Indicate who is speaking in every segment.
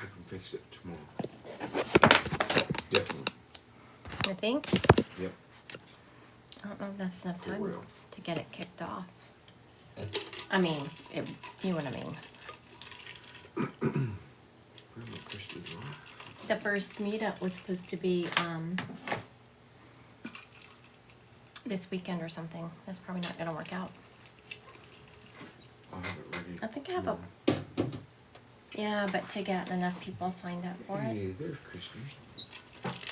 Speaker 1: I can fix it tomorrow. Definitely.
Speaker 2: I think.
Speaker 1: Yep.
Speaker 2: I don't know if that's enough
Speaker 1: I
Speaker 2: time
Speaker 1: will.
Speaker 2: to get it kicked off. I mean, you know what I mean.
Speaker 1: Where my crystals are?
Speaker 2: The first meetup was supposed to be this weekend or something. That's probably not going to work out.
Speaker 1: I'll have it ready.
Speaker 2: I think I have
Speaker 1: tomorrow.
Speaker 2: Yeah, but to get enough people signed up for it.
Speaker 1: Hey, there's Christy.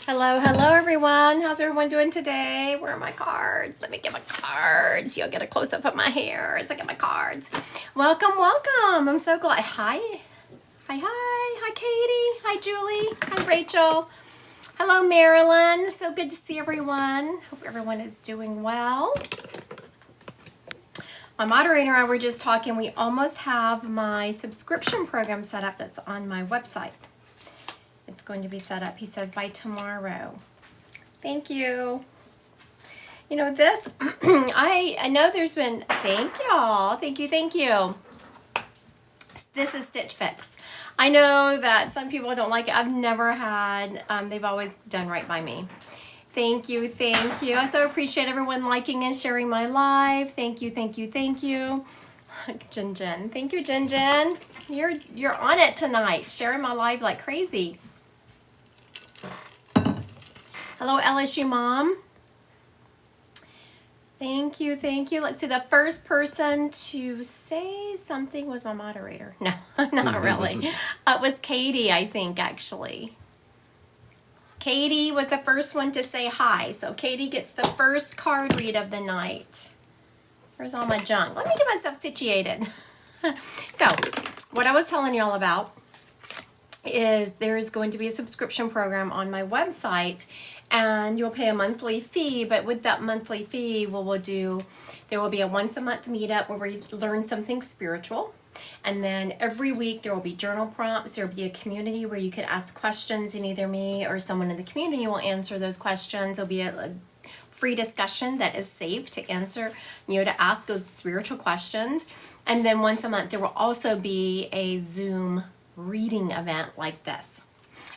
Speaker 2: Hello, hello everyone. How's everyone doing today? Where are my cards? Let me get my cards. You'll get a close-up of my hair as I get my cards. Welcome, welcome. I'm so glad. Hi. Hi, Katie. Hi, Julie. Hi, Rachel. Hello, Marilyn. So good to see everyone. Hope everyone is doing well. My moderator and I were just talking. We almost have my subscription program set up that's on my website. It's going to be set up, he says, by tomorrow. Thank you. You know, this, I know there's been, thank y'all. Thank you. This is Stitch Fix. I know that some people don't like it. I've never had, they've always done right by me. Thank you. I so appreciate everyone liking and sharing my live. Thank you. Jin. Thank you, Jin. You're on it tonight, sharing my live like crazy. Hello, LSU Mom. Thank you. Let's see, the first person to say something was my moderator. No, not really. It was Katie, I think, actually. Katie was the first one to say hi. So Katie gets the first card read of the night. Where's all my junk? Let me get myself situated. So, what I was telling y'all about is there's going to be a subscription program on my website, and you'll pay a monthly fee, but with that monthly fee, there will be a once a month meetup where we learn something spiritual. And then every week there will be journal prompts. There will be a community where you could ask questions, and either me or someone in the community will answer those questions. There'll be a free discussion that is safe to answer, to ask those spiritual questions. And then once a month there will also be a Zoom reading event like this.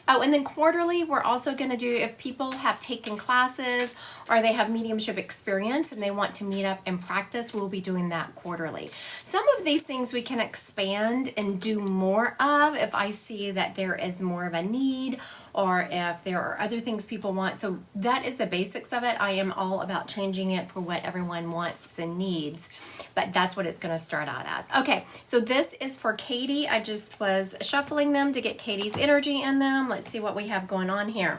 Speaker 2: Oh, and then quarterly, we're also going to do, if people have taken classes or they have mediumship experience and they want to meet up and practice, we'll be doing that quarterly. Some of these things we can expand and do more of if I see that there is more of a need, or if there are other things people want. So that is the basics of it. I am all about changing it for what everyone wants and needs. But that's what it's going to start out as. Okay, so this is for Katie. I just was shuffling them to get Katie's energy in them. Let's see what we have going on here.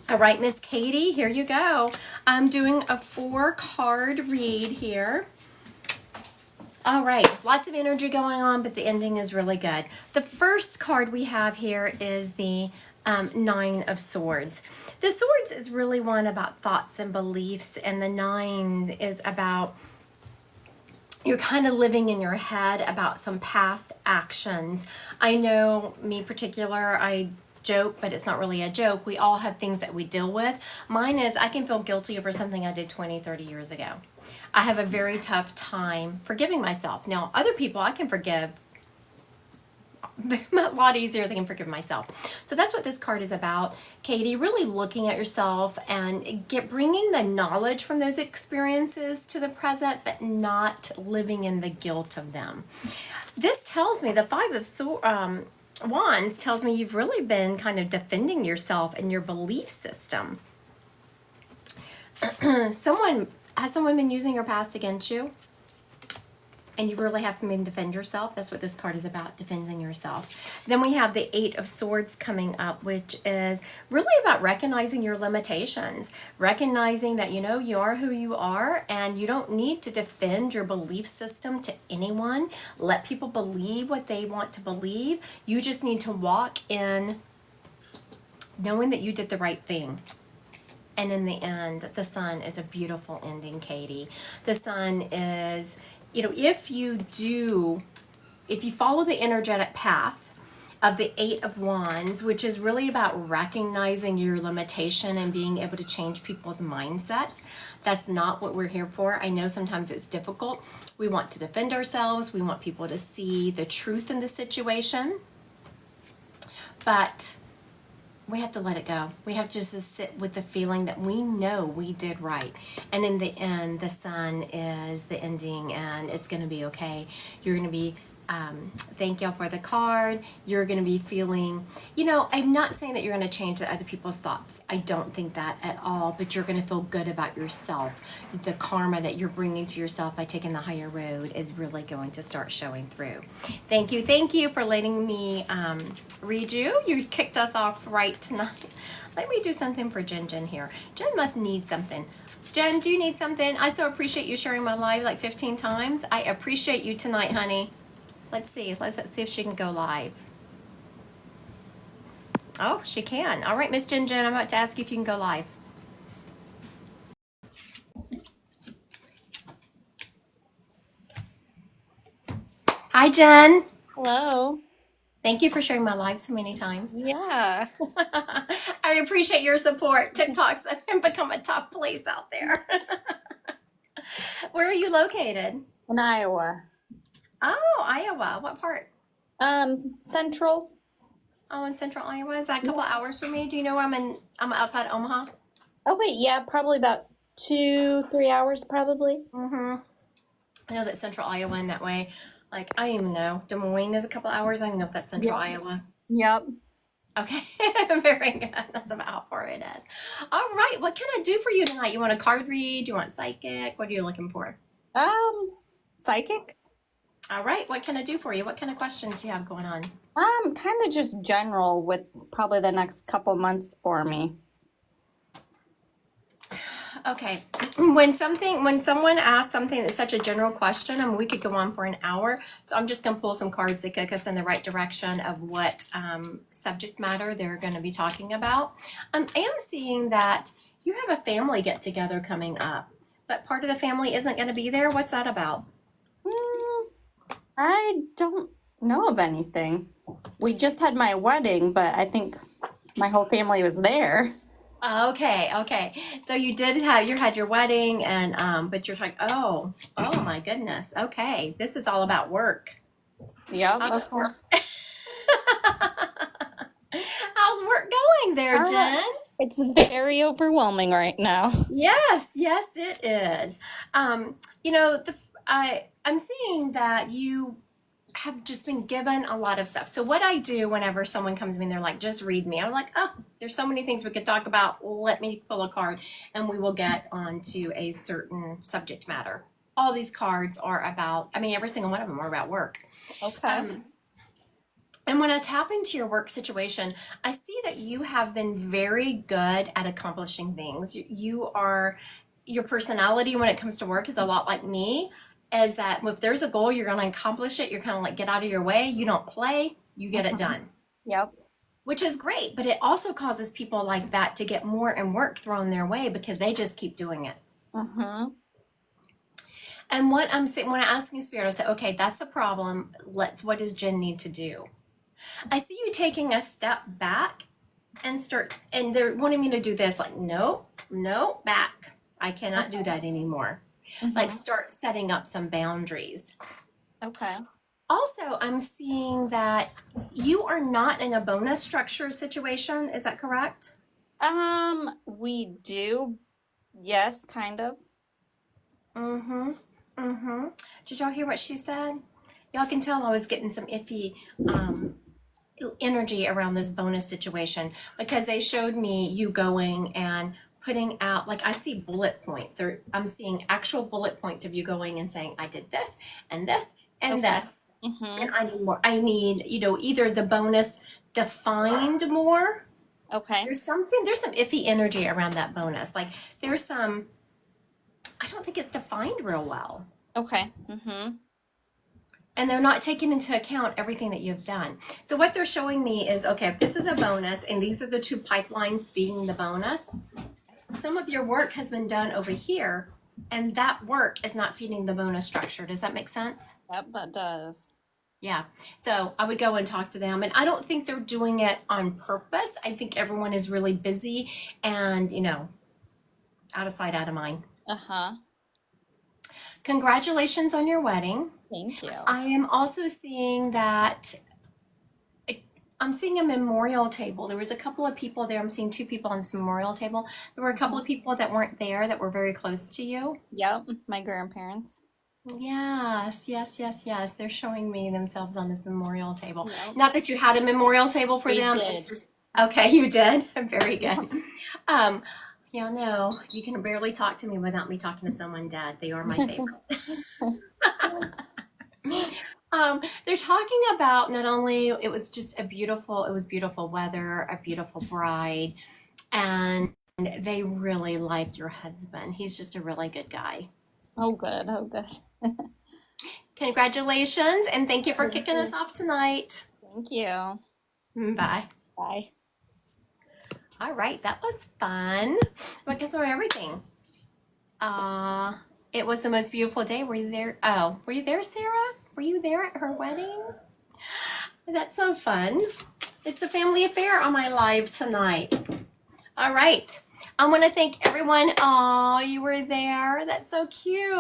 Speaker 2: All right, Miss Katie, here you go. I'm doing a 4-card read here. All right, lots of energy going on, but the ending is really good. The first card we have here is the 9 of Swords. The Swords is really one about thoughts and beliefs, and the 9 is about you're kind of living in your head about some past actions. I know, me particular, I joke, but it's not really a joke. We all have things that we deal with. Mine is I can feel guilty over something I did 20, 30 years ago. I have a very tough time forgiving myself. Now, other people I can forgive a lot easier than I can forgive myself. So that's what this card is about, Katie. Really looking at yourself and bringing the knowledge from those experiences to the present, but not living in the guilt of them. This tells me the 5 of Wands tells me you've really been kind of defending yourself and your belief system. Has someone been using your past against you? And you really have to defend yourself. That's what this card is about, defending yourself. Then we have the 8 of Swords coming up, which is really about recognizing your limitations. Recognizing that, you are who you are, and you don't need to defend your belief system to anyone. Let people believe what they want to believe. You just need to walk in knowing that you did the right thing. And in the end, the Sun is a beautiful ending, Katie. The Sun is, if you follow the energetic path of the 8 of Wands, which is really about recognizing your limitation and being able to change people's mindsets, that's not what we're here for. I know sometimes it's difficult. We want to defend ourselves. We want people to see the truth in the situation. but we have to let it go. We have just to sit with the feeling that we know we did right. And in the end, the sun is the ending and it's going to be okay. You're going to be, thank y'all for the card. You're going to be feeling, I'm not saying that you're going to change other people's thoughts. I don't think that at all, but you're going to feel good about yourself. The karma that you're bringing to yourself by taking the higher road is really going to start showing through. Thank you for letting me read you. You kicked us off right tonight. Let me do something for Jen here. Jen must need something. Jen, do you need something? I so appreciate you sharing my live like 15 times. I appreciate you tonight, honey. Let's see. Let's see if she can go live. Oh, she can. All right, Miss Jen, I'm about to ask you if you can go live. Hi, Jen.
Speaker 3: Hello.
Speaker 2: Thank you for sharing my live so many times.
Speaker 3: Yeah.
Speaker 2: I appreciate your support. TikTok's become a tough place out there. Where are you located?
Speaker 3: In Iowa.
Speaker 2: Oh, Iowa. What part?
Speaker 3: Central.
Speaker 2: Oh, in central Iowa. Is that a couple hours from me? Do you know where I'm outside Omaha.
Speaker 3: Oh wait, yeah, probably about 2-3 hours probably.
Speaker 2: Mm-hmm. I know that central Iowa in that way. Like, I don't even know. Des Moines is a couple hours. I don't know if that's central Iowa.
Speaker 3: Yep.
Speaker 2: Okay. Very good. That's about how far it is. All right. What can I do for you tonight? You want a card read? You want psychic? What are you looking for?
Speaker 3: Psychic?
Speaker 2: All right. What can I do for you? What kind of questions do you have going on?
Speaker 3: Kind of just general with probably the next couple months for me.
Speaker 2: Okay. When someone asks something that's such a general question, I mean, we could go on for an hour. So I'm just going to pull some cards to kick us in the right direction of what subject matter they're going to be talking about. I am seeing that you have a family get together coming up, but part of the family isn't going to be there. What's that about?
Speaker 3: I don't know of anything. We just had my wedding, but I think my whole family was there.
Speaker 2: Okay. So you had your wedding and but you're like, oh my goodness. Okay. This is all about work.
Speaker 3: Yep.
Speaker 2: How's it work? How's work going there, Jen?
Speaker 3: It's very overwhelming right now.
Speaker 2: Yes, it is. I'm seeing that you have just been given a lot of stuff. So what I do whenever someone comes to me and they're like, just read me, I'm like, oh, there's so many things we could talk about. Let me pull a card and we will get onto a certain subject matter. All these cards are about, every single one of them are about work.
Speaker 3: Okay.
Speaker 2: And when I tap into your work situation, I see that you have been very good at accomplishing things. Your personality when it comes to work is a lot like me. Is that if there's a goal, you're going to accomplish it. You're kind of like, get out of your way. You don't play, you get it done.
Speaker 3: Yep.
Speaker 2: Which is great, but it also causes people like that to get more and work thrown their way because they just keep doing it. And what I'm saying, when I ask in Spirit, I say, okay, that's the problem. What does Jen need to do? I see you taking a step back and they're wanting me to do this. Like, no, back. I cannot do that anymore. Like, start setting up some boundaries.
Speaker 3: Okay.
Speaker 2: Also, I'm seeing that you are not in a bonus structure situation. Is that correct?
Speaker 3: We do. Yes, kind of.
Speaker 2: Did y'all hear what she said? Y'all can tell I was getting some iffy energy around this bonus situation because they showed me you going and putting out, like, I see bullet points, or I'm seeing actual bullet points of you going and saying, I did this and this and this, and I need more. I need, either the bonus defined more.
Speaker 3: Okay.
Speaker 2: There's some iffy energy around that bonus. Like, I don't think it's defined real well.
Speaker 3: Okay.
Speaker 2: And they're not taking into account everything that you've done. So what they're showing me is, okay, if this is a bonus and these are the two pipelines feeding the bonus, some of your work has been done over here and that work is not feeding the bonus structure. Does that make sense?
Speaker 3: Yep, that does.
Speaker 2: Yeah. So I would go and talk to them. And I don't think they're doing it on purpose. I think everyone is really busy and, out of sight, out of mind. Congratulations on your wedding.
Speaker 3: Thank you.
Speaker 2: I am also seeing that I'm seeing a memorial table. There was a couple of people there. I'm seeing two people on this memorial table. There were a couple of people that weren't there that were very close to you.
Speaker 3: Yep, my grandparents.
Speaker 2: Yes, yes, yes, yes. They're showing me themselves on this memorial table.
Speaker 3: Yep.
Speaker 2: Not that you had a memorial table for
Speaker 3: We
Speaker 2: them.
Speaker 3: did.
Speaker 2: It's just okay, you did. Very
Speaker 3: Yep.
Speaker 2: good. No, you can barely talk to me without me talking to someone dead. They are my favorite. They're talking about not only it was beautiful weather, a beautiful bride, and they really like your husband. He's just a really good guy.
Speaker 3: Oh, good. Oh, good.
Speaker 2: Congratulations, and thank you for
Speaker 3: Thank
Speaker 2: kicking us
Speaker 3: you.
Speaker 2: off tonight.
Speaker 3: Thank you.
Speaker 2: Bye.
Speaker 3: Bye.
Speaker 2: All right, that was fun. What gives away everything? It was the most beautiful day. Were you there? Oh, were you there, Sarah? Were you there at her wedding? That's so fun. It's a family affair on my live tonight. All right. I want to thank everyone. Oh, you were there. That's so cute.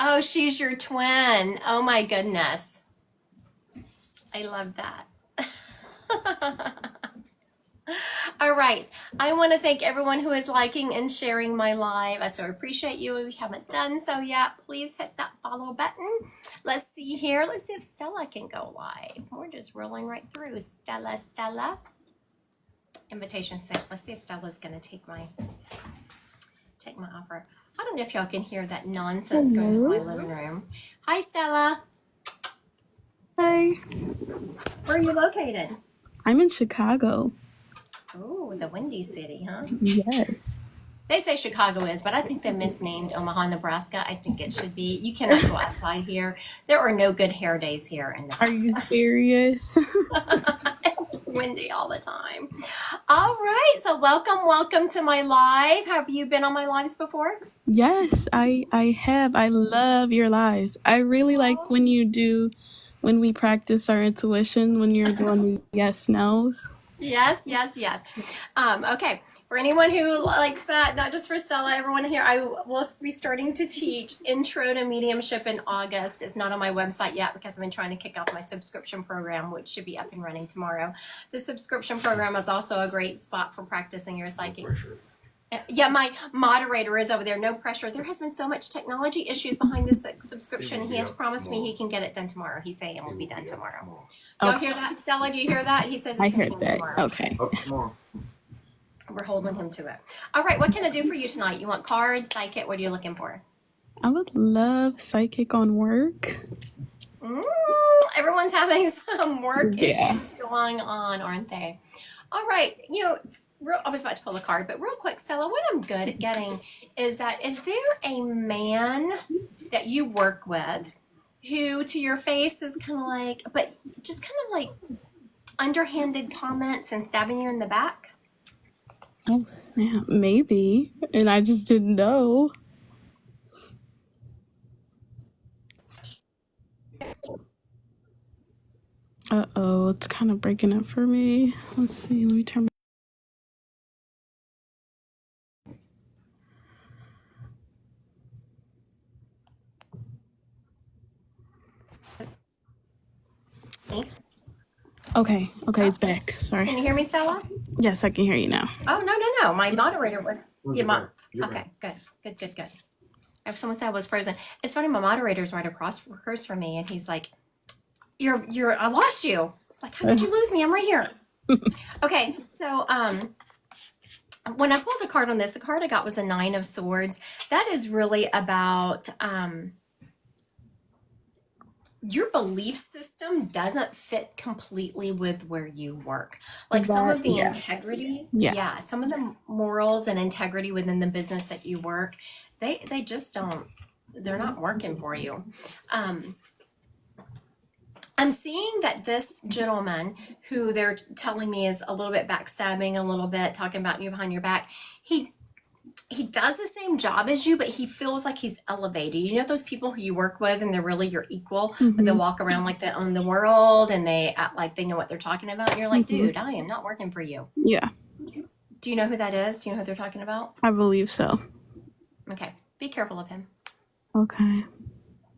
Speaker 2: Oh, she's your twin. Oh my goodness. I love that. All right. I want to thank everyone who is liking and sharing my live. I so appreciate you. If you haven't done so yet, please hit that follow button. Let's see here. Let's see if Stella can go live. We're just rolling right through. Stella. Invitation sent. Let's see if Stella's going to take my offer. I don't know if y'all can hear that nonsense going on in my living room. Hi, Stella.
Speaker 4: Hi,
Speaker 2: Where are you located?
Speaker 4: I'm in Chicago.
Speaker 2: Oh, the Windy City, huh?
Speaker 4: Yes.
Speaker 2: They say Chicago is, but I think they misnamed Omaha, Nebraska. I think it should be. You cannot go outside here. There are no good hair days here in
Speaker 4: Are you
Speaker 2: Nebraska.
Speaker 4: serious?
Speaker 2: It's windy all the time. All right, so welcome to my live. Have you been on my lives before?
Speaker 4: Yes, I have. I love your lives. I really like when we practice our intuition when you're doing the yes no's.
Speaker 2: Yes. Okay. For anyone who likes that, not just for Stella, everyone here, I will be starting to teach Intro to Mediumship in August. It's not on my website yet because I've been trying to kick off my subscription program, which should be up and running tomorrow. The subscription program is also a great spot for practicing your psychic. Yeah, my moderator is over there. No pressure. There has been so much technology issues behind this subscription. He has promised me he can get it done tomorrow. He's saying it will be done tomorrow. Y'all
Speaker 4: Okay,
Speaker 2: hear that, Stella? Do you hear that? He says
Speaker 4: I
Speaker 2: it's going to
Speaker 4: heard
Speaker 2: be done
Speaker 4: that.
Speaker 2: tomorrow.
Speaker 4: Okay.
Speaker 1: Up tomorrow.
Speaker 2: We're holding him to it. All right, what can I do for you tonight? You want cards, psychic? What are you looking for?
Speaker 4: I would love psychic on work.
Speaker 2: Mm, everyone's having some work
Speaker 4: Yeah.
Speaker 2: issues going on, aren't they? All right, I was about to pull a card, but real quick, Stella, what I'm good at getting is there a man that you work with who to your face is kind of like, but just kind of like underhanded comments and stabbing you in the back?
Speaker 4: Oh snap, maybe. And I just didn't know. Uh-oh, it's kind of breaking up for me. Let's see, let me turn.
Speaker 2: Me?
Speaker 4: Okay, it's back.
Speaker 2: Can
Speaker 4: Sorry.
Speaker 2: you hear me, Stella?
Speaker 4: Yes, I can hear you now.
Speaker 2: Oh, no. My moderator was,
Speaker 1: You're back. You're
Speaker 2: okay,
Speaker 1: back.
Speaker 2: good. If someone said I was frozen, it's funny. My moderator's right across from me, and he's like, I lost you." It's like, "How could you lose me? I'm right here." Okay, so when I pulled a card on this, the card I got was a Nine of Swords. That is really about your belief system doesn't fit completely with where you work. Like some of the
Speaker 4: Yeah.
Speaker 2: integrity,
Speaker 4: Yeah.
Speaker 2: some of the morals and integrity within the business that you work, they just don't, they're not working for you. I'm seeing that this gentleman who they're telling me is a little bit backstabbing, a little bit talking about you behind your back, he does the same job as you, but he feels like he's elevated. You know those people who you work with and they're really your equal, but they walk around like they own the world and they act like they know what they're talking about. And you're like, dude, I am not working for you.
Speaker 4: Yeah,
Speaker 2: Do you know who that is? Do you know who they're talking about?
Speaker 4: I believe so.
Speaker 2: Okay, be careful of him.
Speaker 4: Okay.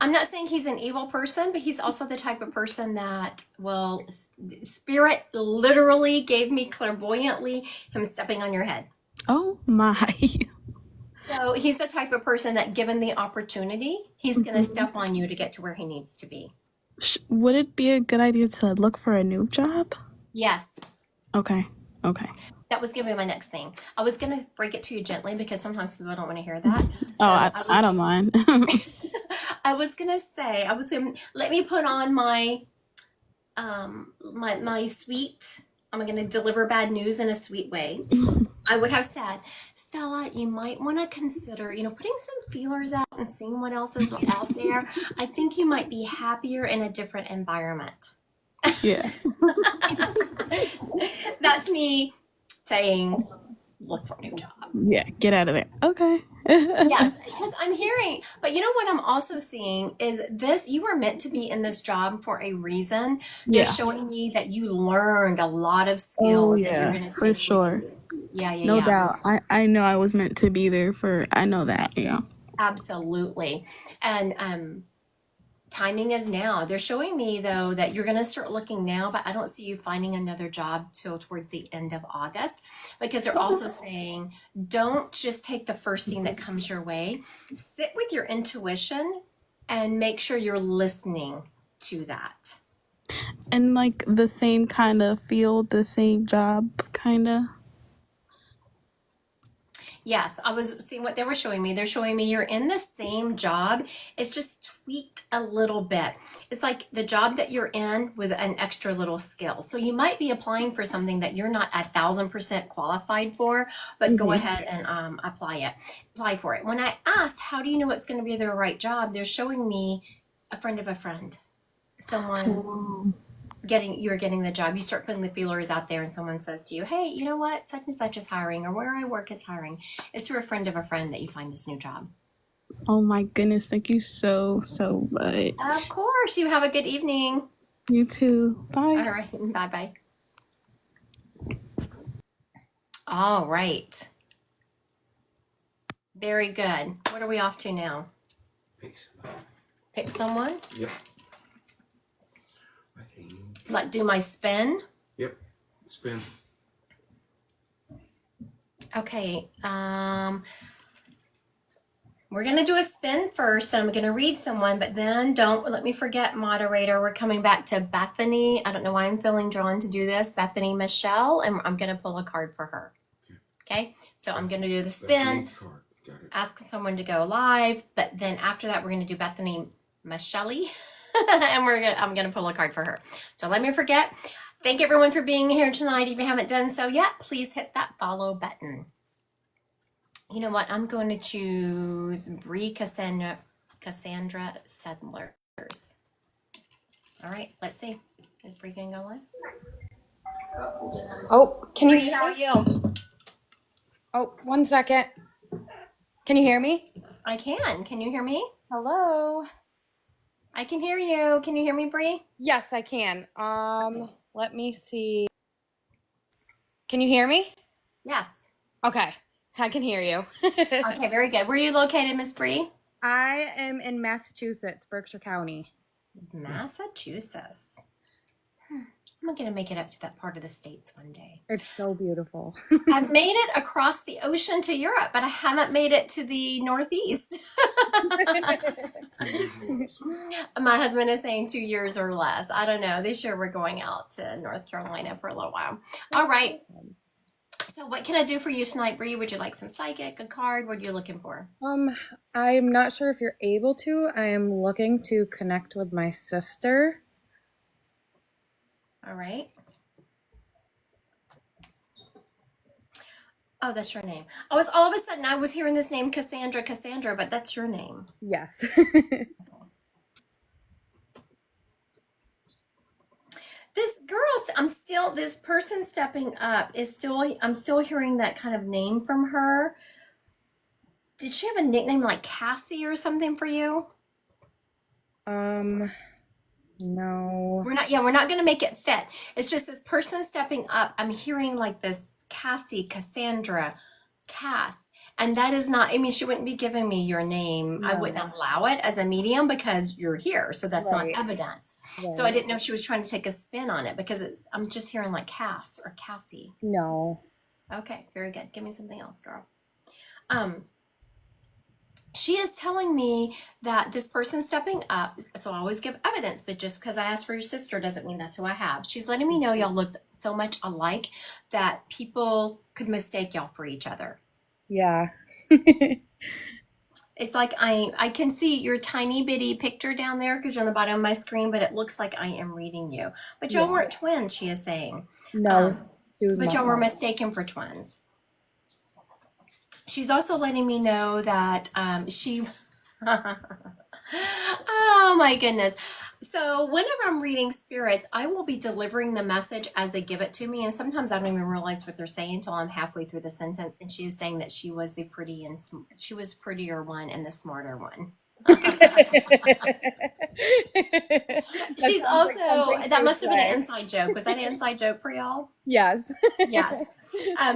Speaker 2: I'm not saying he's an evil person, but he's also the type of person that will, spirit literally gave me clairvoyantly him stepping on your head.
Speaker 4: Oh my.
Speaker 2: So he's the type of person that, given the opportunity, he's going to
Speaker 4: Mhm.
Speaker 2: step on you to get to where he needs to be.
Speaker 4: Would it be a good idea to look for a new job?
Speaker 2: Yes,
Speaker 4: Okay. Okay.
Speaker 2: that was going to be my next thing. I was going to break it to you gently because sometimes people don't want to hear that.
Speaker 4: Oh,
Speaker 2: So
Speaker 4: I don't mind.
Speaker 2: I was going to say, let me put on my my sweet, I'm going to deliver bad news in a sweet way. I would have said, Stella, you might want to consider, putting some feelers out and seeing what else is out there. I think you might be happier in a different environment.
Speaker 4: Yeah.
Speaker 2: That's me saying, look for a new job.
Speaker 4: Yeah. Get out of there. Okay.
Speaker 2: Yes, because I'm hearing, but you know what I'm also seeing is this, you were meant to be in this job for a reason. They're
Speaker 4: Yeah.
Speaker 2: showing me that you learned a lot of
Speaker 4: Oh
Speaker 2: skills that you're
Speaker 4: yeah,
Speaker 2: going to
Speaker 4: for
Speaker 2: take with
Speaker 4: sure.
Speaker 2: you. Yeah, yeah,
Speaker 4: No
Speaker 2: yeah.
Speaker 4: doubt. I know I was meant to be there for. I know that. Yeah.
Speaker 2: Absolutely. And timing is now. They're showing me though that you're going to start looking now, but I don't see you finding another job till towards the end of August, because they're also saying don't just take the first thing that comes your way. Sit with your intuition and make sure you're listening to that.
Speaker 4: And like the same kind of field, the same job, kind of.
Speaker 2: Yes, I was seeing what they were showing me. They're showing me you're in the same job. It's just tweaked a little bit. It's like the job that you're in with an extra little skill. So you might be applying for something that you're not 1,000% qualified for, but go ahead and apply for it. When I asked, how do you know it's going to be the right job? They're showing me a friend of a friend. Someone's you're getting the job. You start putting the feelers out there and someone says to you, hey, you know what, such and such is hiring, or where I work is hiring. It's through a friend of a friend that you find this new job.
Speaker 4: Oh my goodness! Thank you so much.
Speaker 2: Of course. You have a good evening.
Speaker 4: You too.
Speaker 2: All
Speaker 4: Bye.
Speaker 2: right. Bye. All right. Very good. What are we off to now?
Speaker 1: Peace.
Speaker 2: Pick someone?
Speaker 1: Yep. I think.
Speaker 2: Like do my spin?
Speaker 1: Yep. Spin.
Speaker 2: Okay. We're going to do a spin first, and I'm going to read someone, but then don't let me forget, moderator. We're coming back to Bethany. I don't know why I'm feeling drawn to do this. Bethany Michelle, and I'm going to pull a card for her. Okay? So I'm going to do the spin,
Speaker 1: Card. Got it.
Speaker 2: ask someone to go live, but then after that, we're going to do Bethany Michelle, and I'm going to pull a card for her. So let me forget. Thank everyone for being here tonight. If you haven't done so yet, please hit that follow button. You know what? I'm going to choose Bree Cassandra Sedlers. All right, let's see. Is Bree going to go live?
Speaker 5: Oh, can you
Speaker 2: Bree, how are you?
Speaker 5: Oh, 1 second. Can you hear me?
Speaker 2: I can. Can you hear me?
Speaker 5: Hello.
Speaker 2: I can hear you. Can you hear me, Bree?
Speaker 5: Yes, I can. Let me see. Can you hear me?
Speaker 2: Yes.
Speaker 5: Okay. I can hear you.
Speaker 2: Okay, very good. Where are you located, Miss Bree?
Speaker 5: I am in Massachusetts, Berkshire County.
Speaker 2: Massachusetts. I'm going to make it up to that part of the States one day.
Speaker 5: It's so beautiful.
Speaker 2: I've made it across the ocean to Europe, but I haven't made it to the Northeast. My husband is saying 2 years or less. I don't know. This year we're going out to North Carolina for a little while. All right. So what can I do for you tonight, Bree? Would you like some psychic, a card? What are you looking for?
Speaker 5: I'm not sure if you're able to. I am looking to connect with my sister.
Speaker 2: All right. Oh, that's your name. I was all of a sudden I was hearing this name Cassandra, but that's your name.
Speaker 5: Yes.
Speaker 2: This girl, this person stepping up I'm still hearing that kind of name from her. Did she have a nickname like Cassie or something for you?
Speaker 5: No.
Speaker 2: We're not going to make it fit. It's just this person stepping up. I'm hearing like this Cassie, Cassandra, Cass. And that is not, I mean, she wouldn't be giving me your name. I
Speaker 5: No.
Speaker 2: wouldn't allow it as a medium because you're here. So that's
Speaker 5: Right.
Speaker 2: not evidence. So I
Speaker 5: Right.
Speaker 2: didn't know if she was trying to take a spin on it because I'm just hearing like Cass or Cassie.
Speaker 5: No.
Speaker 2: Okay, very good. Give me something else, girl. She is telling me that this person's stepping up. So I always give evidence, but just because I asked for your sister doesn't mean that's who I have. She's letting me know y'all looked so much alike that people could mistake y'all for each other.
Speaker 5: Yeah.
Speaker 2: It's like I can see your tiny bitty picture down there because you're on the bottom of my screen, but it looks like I am reading you. But y'all
Speaker 5: Yeah.
Speaker 2: weren't twins, she is saying.
Speaker 5: No. she was
Speaker 2: But
Speaker 5: not
Speaker 2: y'all were
Speaker 5: mine.
Speaker 2: mistaken for twins. She's also letting me know that she. Oh my goodness. So whenever I'm reading spirits, I will be delivering the message as they give it to me. And sometimes I don't even realize what they're saying until I'm halfway through the sentence. And she is saying that she was the pretty and she was prettier one and the smarter one. She's also, that must have been an inside joke. Was that an inside joke for y'all?
Speaker 5: Yes.
Speaker 2: Yes.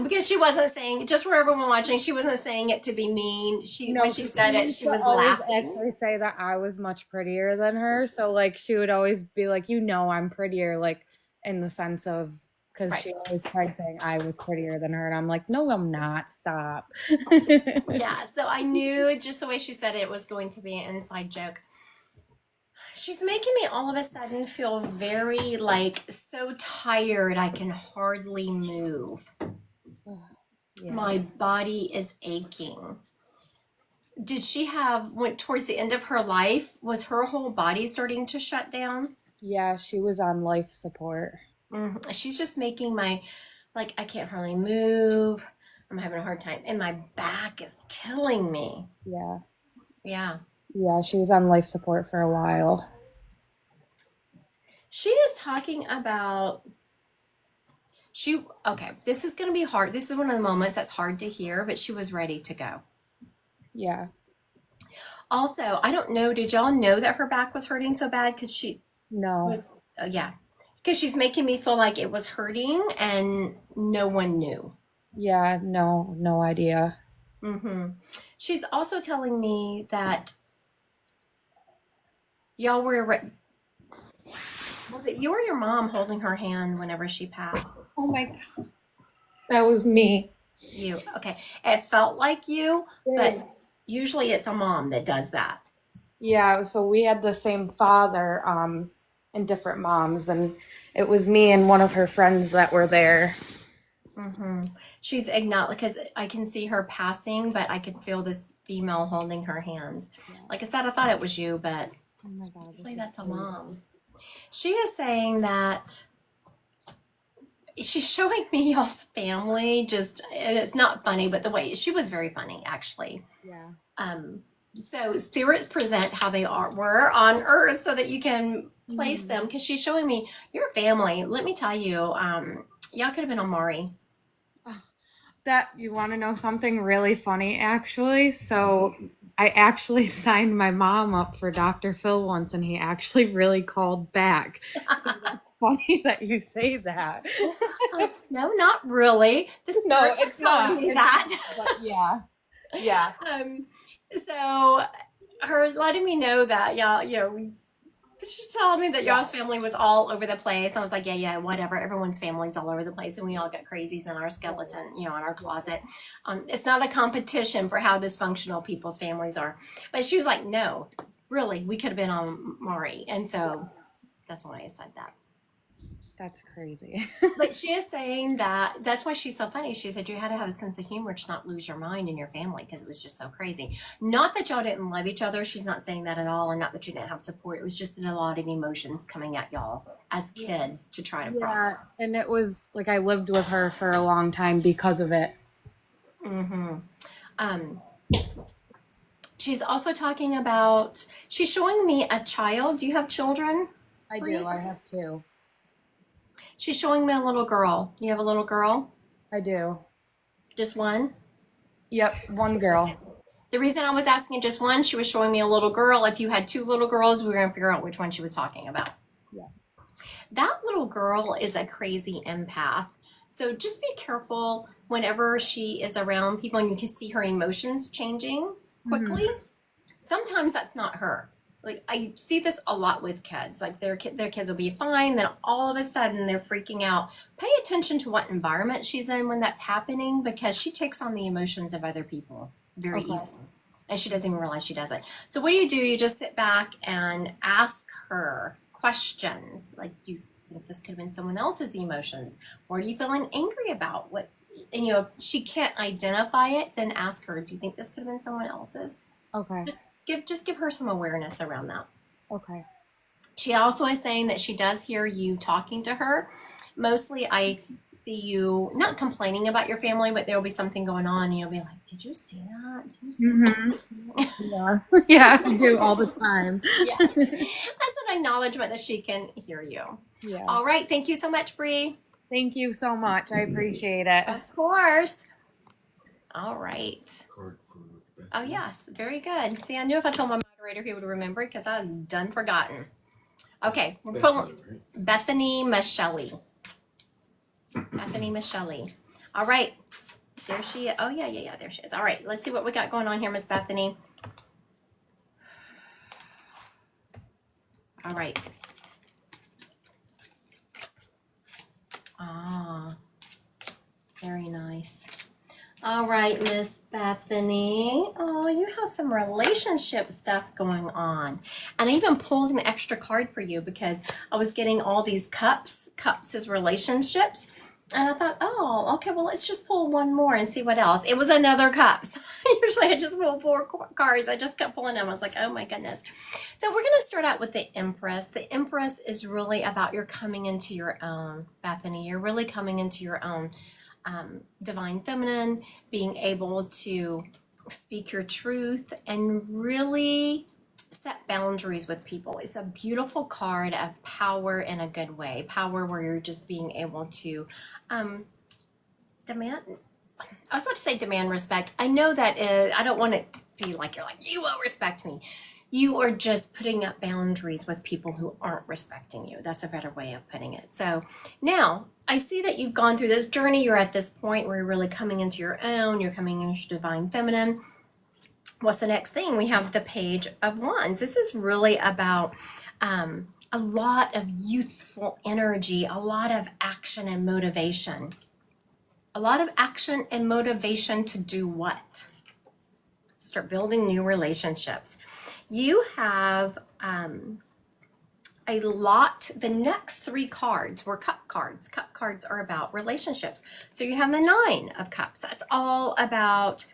Speaker 2: Because she wasn't saying, just for everyone watching, she wasn't saying it to be mean. When she said it, she was laughing.
Speaker 5: Actually say that I was much prettier than her. So like she would always be like, I'm prettier, like in the sense of, because
Speaker 2: Right.
Speaker 5: she always tried saying I was prettier than her. And I'm like, no, I'm not. Stop.
Speaker 2: Yeah, so I knew just the way she said it was going to be an inside joke. She's making me all of a sudden feel very like so tired I can hardly move.
Speaker 5: Yeah.
Speaker 2: My body is aching. Did she went towards the end of her life? Was her whole body starting to shut down?
Speaker 5: Yeah, she was on life support.
Speaker 2: She's just making I can't hardly move. I'm having a hard time. And my back is killing me.
Speaker 5: Yeah.
Speaker 2: Yeah.
Speaker 5: Yeah, she was on life support for a while.
Speaker 2: She is talking about okay, this is going to be hard. This is one of the moments that's hard to hear, but she was ready to go.
Speaker 5: Yeah.
Speaker 2: Also, I don't know, did y'all know that her back was hurting so bad? Because she
Speaker 5: No.
Speaker 2: was, yeah. Because she's making me feel like it was hurting and no one knew.
Speaker 5: Yeah, no idea.
Speaker 2: She's also telling me that y'all were, was it you or your mom holding her hand whenever she passed?
Speaker 5: Oh my God. That was me.
Speaker 2: You, okay. It felt like you, but usually it's a mom that does that.
Speaker 5: Yeah, so we had the same father, and different moms, and it was me and one of her friends that were there.
Speaker 2: She's acknowledged because I can see her passing, but I could feel this female holding her hands. Like I said, I thought it was you, but
Speaker 5: Oh my God.
Speaker 2: hopefully that's a mom. She is saying that she's showing me y'all's family. Just, it's not funny, but the way she was very funny, actually.
Speaker 5: Yeah.
Speaker 2: So spirits present how they were on Earth so that you can place them. Because she's showing me your family. Let me tell you, y'all could have been on Maury.
Speaker 5: That, you want to know something really funny, actually? So I actually signed my mom up for Dr. Phil once, and he actually really called back. That's funny that you say that.
Speaker 2: No, not really. The spirit was telling me that.
Speaker 5: But yeah. Yeah.
Speaker 2: So her letting me know that y'all, she's telling me that y'all's family was all over the place. I was like, yeah, whatever. Everyone's family's all over the place, and we all got crazies in our skeleton, in our closet. It's not a competition for how dysfunctional people's families are. But she was like, no, really, we could have been on Maury, and so that's why I said that.
Speaker 5: That's crazy.
Speaker 2: But she is saying that that's why she's so funny. She said you had to have a sense of humor to not lose your mind in your family because it was just so crazy. Not that y'all didn't love each other. She's not saying that at all. And not that you didn't have support. It was just a lot of emotions coming at y'all as kids to try to process.
Speaker 5: And it was like I lived with her for a long time because of it.
Speaker 2: She's also talking about, she's showing me a child. Do you have children?
Speaker 5: I do. I have two.
Speaker 2: She's showing me a little girl. You have a little girl?
Speaker 5: I do.
Speaker 2: Just one?
Speaker 5: Yep, one girl.
Speaker 2: The reason I was asking just one, she was showing me a little girl. If you had two little girls, we were going to figure out which one she was talking about.
Speaker 5: Yeah.
Speaker 2: That little girl is a crazy empath. So just be careful whenever she is around people and you can see her emotions changing quickly, sometimes that's not her. Like I see this a lot with kids. Like their kids will be fine, then all of a sudden they're freaking out. Pay attention to what environment she's in when that's happening, because she takes on the emotions of other people very easily, and she doesn't even realize she does it. So what do? You just sit back and ask her questions. Like, do you think this could have been someone else's emotions? What are you feeling angry about? What? And if she can't identify it, then ask her, do you think this could have been someone else's?
Speaker 5: Okay.
Speaker 2: Just give her some awareness around that.
Speaker 5: Okay.
Speaker 2: She also is saying that she does hear you talking to her. Mostly I see you not complaining about your family, but there will be something going on and you'll be like, did you see that?
Speaker 5: Yeah. Yeah, I do all the time.
Speaker 2: Yes. That's an acknowledgement that she can hear you.
Speaker 5: Yeah.
Speaker 2: All right. Thank you so much, Bree.
Speaker 5: Thank you so much. I appreciate it.
Speaker 2: Of course. All right.
Speaker 1: Card for Beth.
Speaker 2: Oh, yes. Very good. See, I knew if I told my moderator, he would remember it because I was done forgotten. Okay. We're pulling
Speaker 1: Bethany, right?
Speaker 2: Bethany Michelli. Bethany Michelli. All right. There she is. Oh, yeah. There she is. All right. Let's see what we got going on here, Miss Bethany. All right. Ah, very nice. All right, Miss Bethany. Oh, you have some relationship stuff going on. And I even pulled an extra card for you because I was getting all these cups. Cups is relationships. And I thought, oh, okay, well, let's just pull one more and see what else. It was another cups. Usually I just pull 4 cards. I just kept pulling them. I was like, oh my goodness. So we're going to start out with the Empress. The Empress is really about your coming into your own, Bethany. You're really coming into your own. Divine feminine, being able to speak your truth and really set boundaries with people. It's a beautiful card of power in a good way. Power where you're just being able to demand, I was about to say demand respect. I know that I don't want it to be like you're like, you will respect me. You are just putting up boundaries with people who aren't respecting you. That's a better way of putting it. So now I see that you've gone through this journey. You're at this point where you're really coming into your own. You're coming into your divine feminine. What's the next thing? We have the Page of Wands. This is really about a lot of youthful energy, a lot of action and motivation. A lot of action and motivation to do what? Start building new relationships. You have a lot, the next 3 cards were cup cards. Cup cards are about relationships. So you have the 9 of Cups. That's all about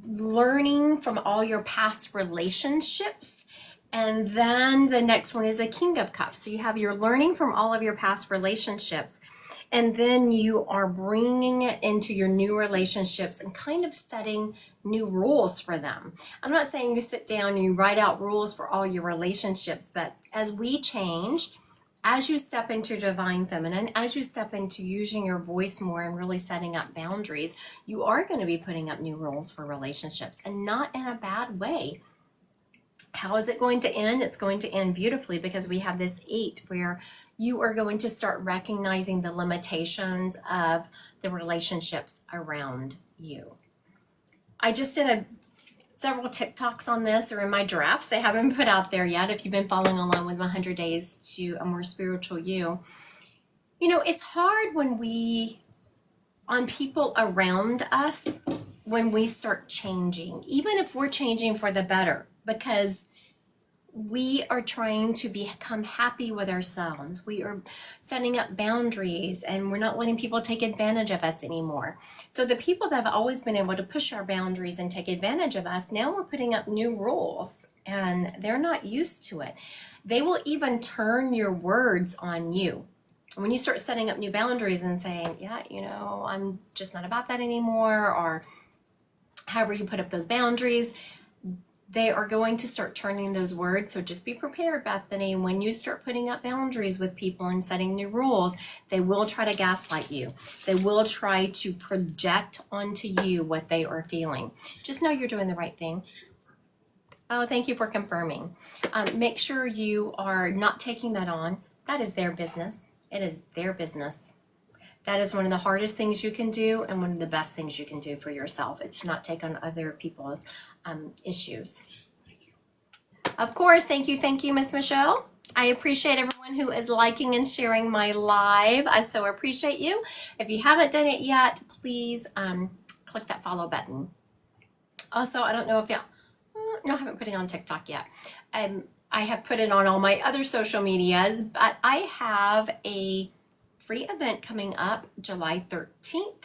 Speaker 2: learning from all your past relationships. And then the next one is the King of Cups. So you have your learning from all of your past relationships. And then you are bringing it into your new relationships and kind of setting new rules for them. I'm not saying you sit down and you write out rules for all your relationships, but as we change, as you step into divine feminine, as you step into using your voice more and really setting up boundaries, you are going to be putting up new rules for relationships, and not in a bad way. How is it going to end? It's going to end beautifully because we have this 8 where you are going to start recognizing the limitations of the relationships around you. I just did several TikToks on this. They're in my drafts. They haven't been put out there yet. If you've been following along with my 100 Days to a More Spiritual You. You know, it's hard when on people around us, when we start changing, even if we're changing for the better, because we are trying to become happy with ourselves. We are setting up boundaries and we're not letting people take advantage of us anymore. So the people that have always been able to push our boundaries and take advantage of us, now we're putting up new rules and they're not used to it. They will even turn your words on you. When you start setting up new boundaries and saying, yeah, you know, I'm just not about that anymore, or however you put up those boundaries, they are going to start turning those words. So just be prepared, Bethany. When you start putting up boundaries with people and setting new rules, they will try to gaslight you. They will try to project onto you what they are feeling. Just know you're doing the right thing. Oh, thank you for confirming. Make sure you are not taking that on. That is their business. It is their business. That is one of the hardest things you can do and one of the best things you can do for yourself. It's to not take on other people's issues. Of course, thank you, Miss Michelle. I appreciate everyone who is liking and sharing my live. I so appreciate you. If you haven't done it yet, please click that follow button. Also, I don't know if no, I haven't put it on TikTok yet. I have put it on all my other social medias, but I have a free event coming up July 13th.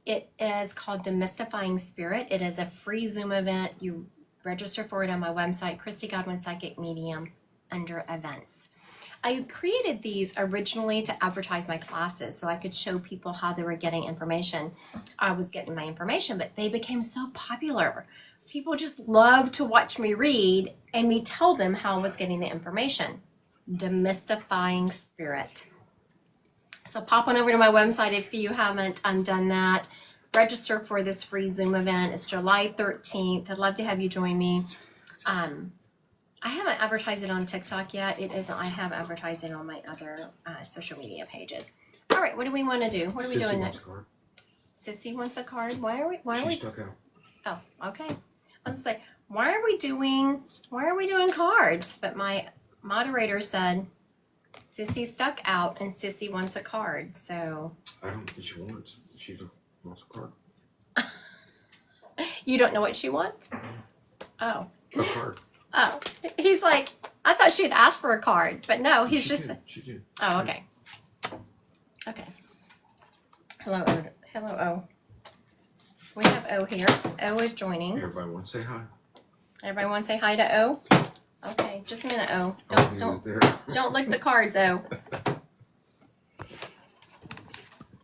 Speaker 2: It is called Demystifying Spirit. It is a free Zoom event. You register for it on my website, Christy Godwin Psychic Medium, under events. I created these originally to advertise my classes so I could show people how they were getting information. I was getting my information, but they became so popular. People just loved to watch me read and me tell them how I was getting the information. Demystifying Spirit. So pop on over to my website if you haven't done that. Register for this free Zoom event. It's July 13th. I'd love to have you join me. I haven't advertised it on TikTok yet. I have advertised it on my other social media pages. All right, what do we want to do? What are we doing next? Sissy wants a card. Why are we?
Speaker 1: Stuck out.
Speaker 2: Oh, okay. I was gonna say, why are we doing cards? But my moderator said Sissy stuck out and Sissy wants a card. So
Speaker 1: I don't think she wants. She wants a card.
Speaker 2: you don't know what she wants? Oh.
Speaker 1: A card.
Speaker 2: Oh. He's like, I thought she'd asked for a card, but no, he's
Speaker 1: She
Speaker 2: just
Speaker 1: did. She did.
Speaker 2: Oh, okay. Okay. Hello, O. We have O here. O is joining.
Speaker 1: Everybody wants to say hi.
Speaker 2: Everybody want to say hi to O? Okay, just a minute, O.
Speaker 1: Oh, he was there.
Speaker 2: Don't lick the cards, O.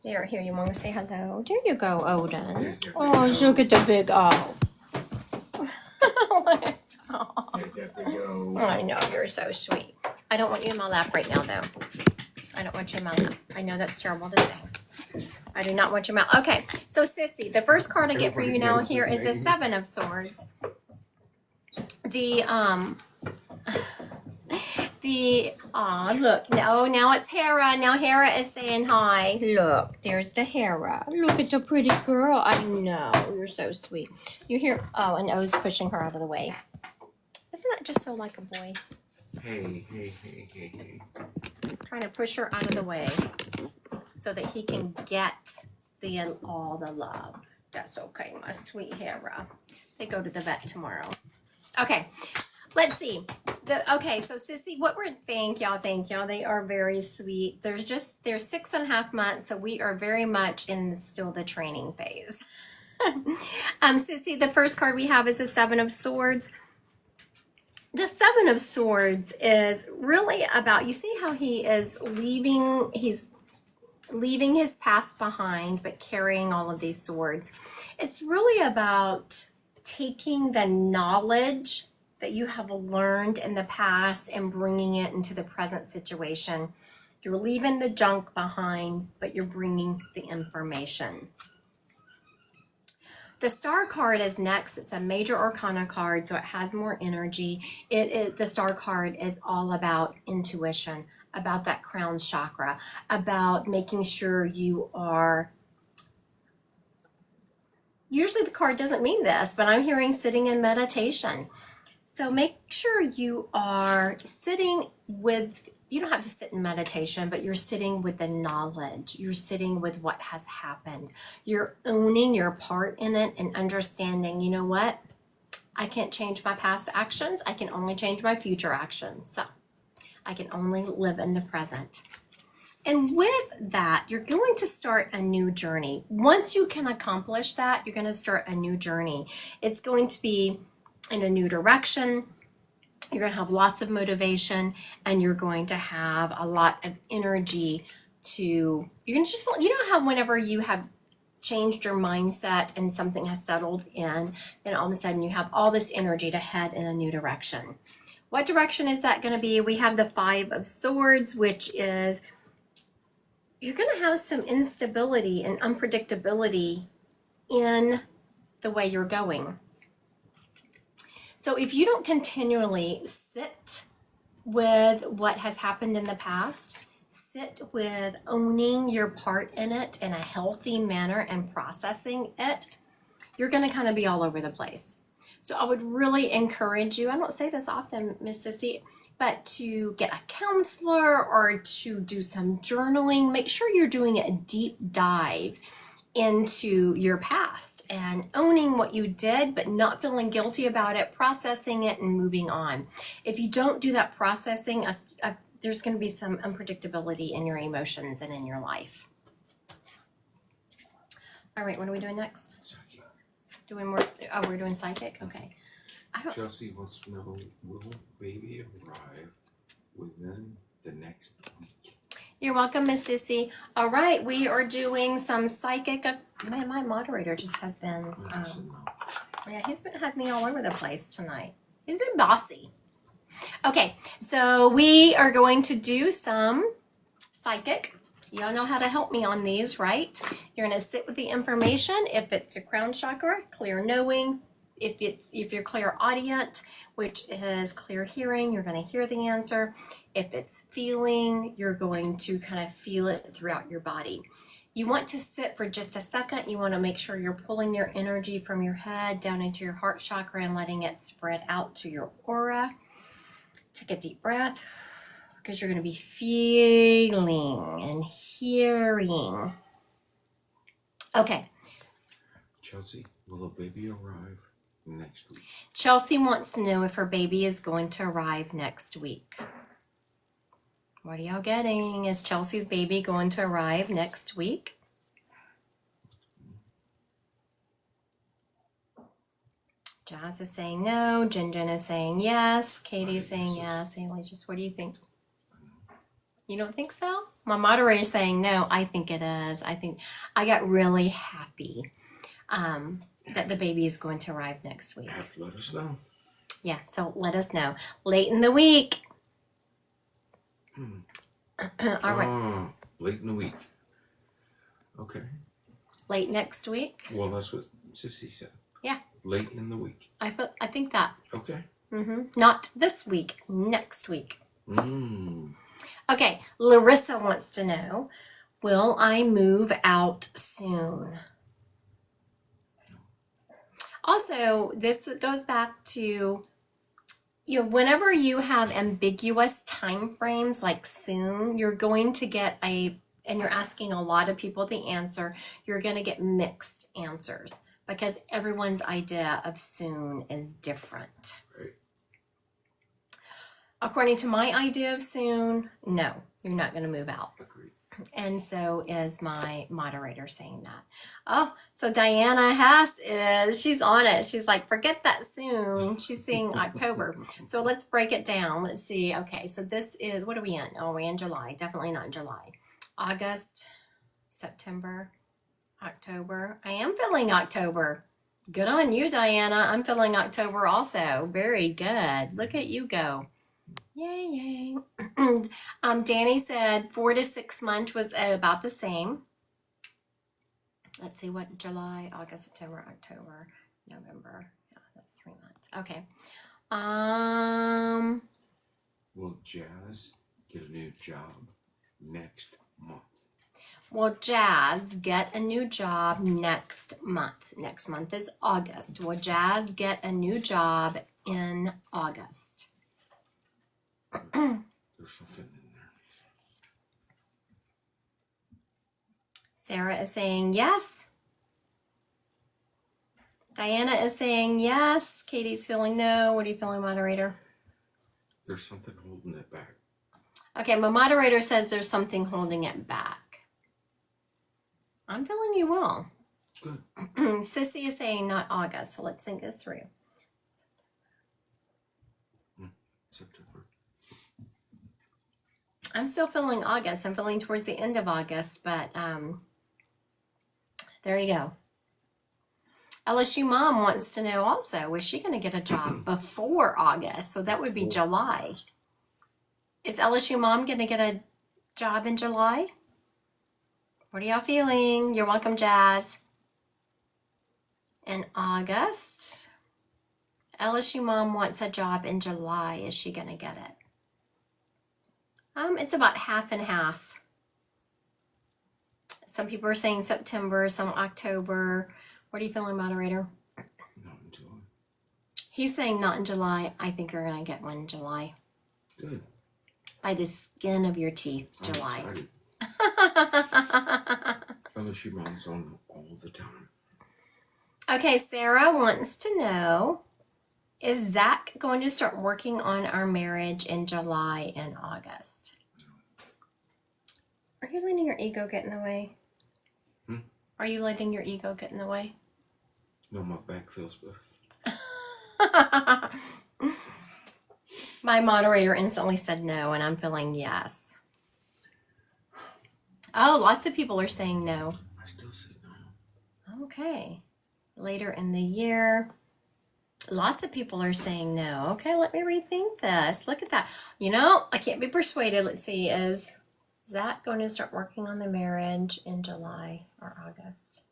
Speaker 2: Here, you want to say hello? There you go, Odin.
Speaker 1: There's that
Speaker 2: Oh,
Speaker 1: big
Speaker 2: look at the big O.
Speaker 1: There's that big O.
Speaker 2: I know, you're so sweet. I don't want you in my lap right now, though. I don't want you in my lap. I know that's terrible to say. I do not want your mouth. Okay, so Sissy, the first card I get for you now here is the Seven of Swords. Look, no, now it's Hera. Now Hera is saying hi. Look, there's the Hera. Look at the pretty girl. I know, you're so sweet. You hear, and O's pushing her out of the way. Isn't that just so like a boy?
Speaker 1: Hey.
Speaker 2: Trying to push her out of the way so that he can get all the love. That's okay, my sweet Hera. They go to the vet tomorrow. Okay, let's see. So Sissy, thank y'all. They are very sweet. They're 6.5 months, so we are very much in still the training phase. Sissy, the first card we have is the Seven of Swords. The Seven of Swords is really about, you see how he's leaving his past behind, but carrying all of these swords. It's really about taking the knowledge that you have learned in the past and bringing it into the present situation. You're leaving the junk behind, but you're bringing the information. The Star card is next. It's a major arcana card, so it has more energy. The Star card is all about intuition, about that crown chakra, about making sure you are, usually the card doesn't mean this, but I'm hearing sitting in meditation. So make sure you are sitting with, you don't have to sit in meditation, but you're sitting with the knowledge. You're sitting with what has happened. You're owning your part in it and understanding, you know what? I can't change my past actions. I can only change my future actions. So I can only live in the present. And with that, you're going to start a new journey. Once you can accomplish that, you're going to start a new journey. It's going to be in a new direction. You're going to have lots of motivation, and you're going to have a lot of energy you're going to just, you know how whenever you have changed your mindset and something has settled in, then all of a sudden you have all this energy to head in a new direction. What direction is that going to be? We have the Five of Swords, which is you're going to have some instability and unpredictability in the way you're going. So if you don't continually sit with what has happened in the past, sit with owning your part in it in a healthy manner and processing it, you're going to kind of be all over the place. So I would really encourage you, I don't say this often, Miss Sissy, but to get a counselor or to do some journaling. Make sure you're doing a deep dive into your past and owning what you did, but not feeling guilty about it, processing it and moving on. If you don't do that processing, there's going to be some unpredictability in your emotions and in your life. All right, what are we doing next?
Speaker 1: Psychic.
Speaker 2: Doing more, we're doing psychic? Okay.
Speaker 1: Chelsea wants to know, will baby arrive within the next week?
Speaker 2: You're welcome, Miss Sissy. All right, we are doing some psychic. Man, my moderator just has been, yeah, he's had me all over the place tonight. He's been bossy. Okay, so we are going to do some psychic. Y'all know how to help me on these, right? You're going to sit with the information. If it's a crown chakra, clear knowing. If you're clairaudient, which is clear hearing, you're going to hear the answer. If it's feeling, you're going to kind of feel it throughout your body. You want to sit for just a second. You want to make sure you're pulling your energy from your head down into your heart chakra and letting it spread out to your aura. Take a deep breath because you're going to be feeling and hearing. Okay.
Speaker 1: Chelsea, will a baby arrive next week?
Speaker 2: Chelsea wants to know if her baby is going to arrive next week. What are y'all getting? Is Chelsea's baby going to arrive next week? Jazz is saying no. Jen is saying yes. Katie's saying yes. Haley, just what do you think? You don't think so? My moderator is saying no. I think it is. I think I got really happy that the baby is going to arrive next week.
Speaker 1: Let us know.
Speaker 2: Yeah, so let us know. Late in the week. All right.
Speaker 1: Late in the week. Okay.
Speaker 2: Late next week.
Speaker 1: Well, that's what Sissy said.
Speaker 2: Yeah.
Speaker 1: Late in the week.
Speaker 2: I think that.
Speaker 1: Okay.
Speaker 2: Not this week, next week.
Speaker 1: Mm.
Speaker 2: Okay, Larissa wants to know, will I move out soon? Also, this goes back to, whenever you have ambiguous time frames like soon, you're going to get and you're asking a lot of people the answer, you're going to get mixed answers because everyone's idea of soon is different.
Speaker 1: Right.
Speaker 2: According to my idea of soon, no, you're not going to move out.
Speaker 1: Agreed.
Speaker 2: And so is my moderator saying that. Oh, so Diana Hess she's on it. She's like, forget that soon. She's saying October. So let's break it down. Let's see. Okay, so this is, what are we in? Oh, we're in July. Definitely not in July. August, September, October. I am feeling October. Good on you, Diana. I'm feeling October also. Very good. Look at you go. Yay, yay. Danny said 4 to 6 months was about the same. Let's see what July, August, September, October, November. Yeah, that's 3 months. Okay.
Speaker 1: Will Jazz get a new job next month?
Speaker 2: Will Jazz get a new job next month? Next month is August. Will Jazz get a new job in August?
Speaker 1: There's something in there.
Speaker 2: Sarah is saying yes. Diana is saying yes. Katie's feeling no. What are you feeling, moderator?
Speaker 1: There's something holding it back.
Speaker 2: Okay, my moderator says there's something holding it back. I'm feeling you will.
Speaker 1: Good.
Speaker 2: Sissy is saying not August, so let's think this through.
Speaker 1: September.
Speaker 2: I'm still feeling August. I'm feeling towards the end of August, but there you go. LSU mom wants to know also, was she going to get a job before August? So that would be July. Is LSU mom going to get a job in July? What are y'all feeling? You're welcome, Jazz. In August. LSU mom wants a job in July. Is she going to get it? It's about half and half. Some people are saying September, some October. What are you feeling, moderator?
Speaker 1: Not in July.
Speaker 2: He's saying not in July. I think you're going to get one in July.
Speaker 1: Good.
Speaker 2: By the skin of your teeth,
Speaker 1: I'm
Speaker 2: July.
Speaker 1: excited. Unless your mom's on all the time.
Speaker 2: Okay, Sarah wants to know, is Zach going to start working on our marriage in July and August? Are you letting your ego get in the way? Are you letting your ego get in the way?
Speaker 1: No, my back feels better.
Speaker 2: My moderator instantly said no, and I'm feeling yes. Oh, lots of people are saying no.
Speaker 1: I still say no.
Speaker 2: Okay. Later in the year. Lots of people are saying no. Okay, let me rethink this. Look at that. You know, I can't be persuaded. Let's see. Is Zach going to start working on the marriage in July or August?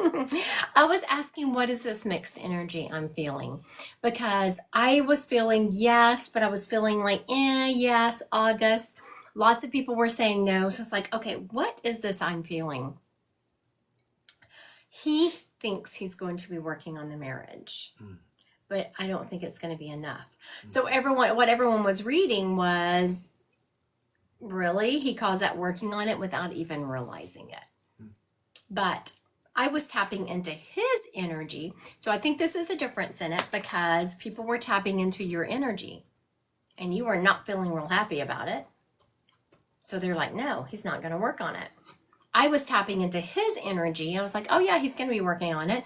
Speaker 2: I was asking, what is this mixed energy I'm feeling? Because I was feeling yes, but I was feeling like, yes, August. Lots of people were saying no. So it's like, okay, what is this I'm feeling? He thinks he's going to be working on the marriage, but I don't think it's going to be enough. So what everyone was reading was, really, he calls that working on it without even realizing it. But I was tapping into his energy. So I think this is a difference in it because people were tapping into your energy and you are not feeling real happy about it. So they're like, no, he's not going to work on it. I was tapping into his energy. I was like, oh yeah, he's going to be working on it,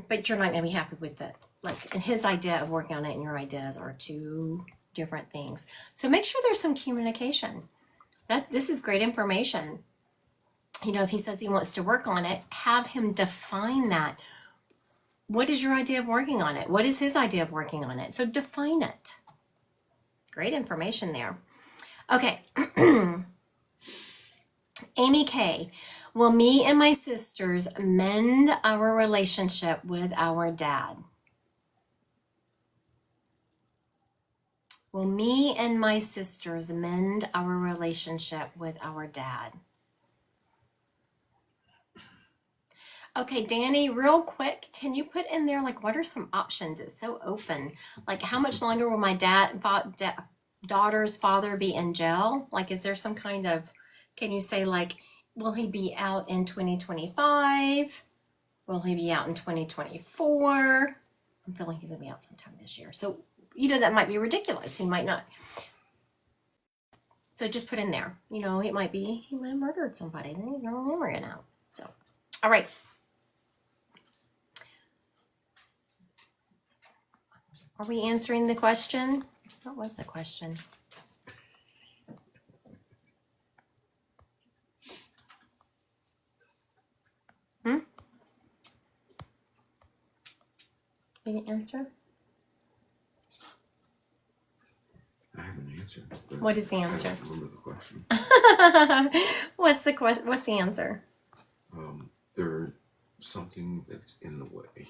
Speaker 2: but you're not going to be happy with it. Like his idea of working on it and your ideas are two different things. So make sure there's some communication. This is great information. You know, if he says he wants to work on it, have him define that. What is your idea of working on it? What is his idea of working on it? So define it. Great information there. Okay. Amy K. Will me and my sisters mend our relationship with our dad? Will me and my sisters mend our relationship with our dad? Okay, Danny, real quick, can you put in there, like, what are some options? It's so open. Like, how much longer will my daughter's father be in jail? Like, is there some kind of, can you say, like, will he be out in 2025? Will he be out in 2024? I'm feeling he's going to be out sometime this year. So, you know, that might be ridiculous. He might not. So just put in there. You know, he might have murdered somebody. Then he's not remembering it now. So, all right. Are we answering the question? What was the question? We didn't answer?
Speaker 1: I have an answer.
Speaker 2: What is the answer?
Speaker 1: I don't remember the question.
Speaker 2: What's the answer?
Speaker 1: There's something that's in the way.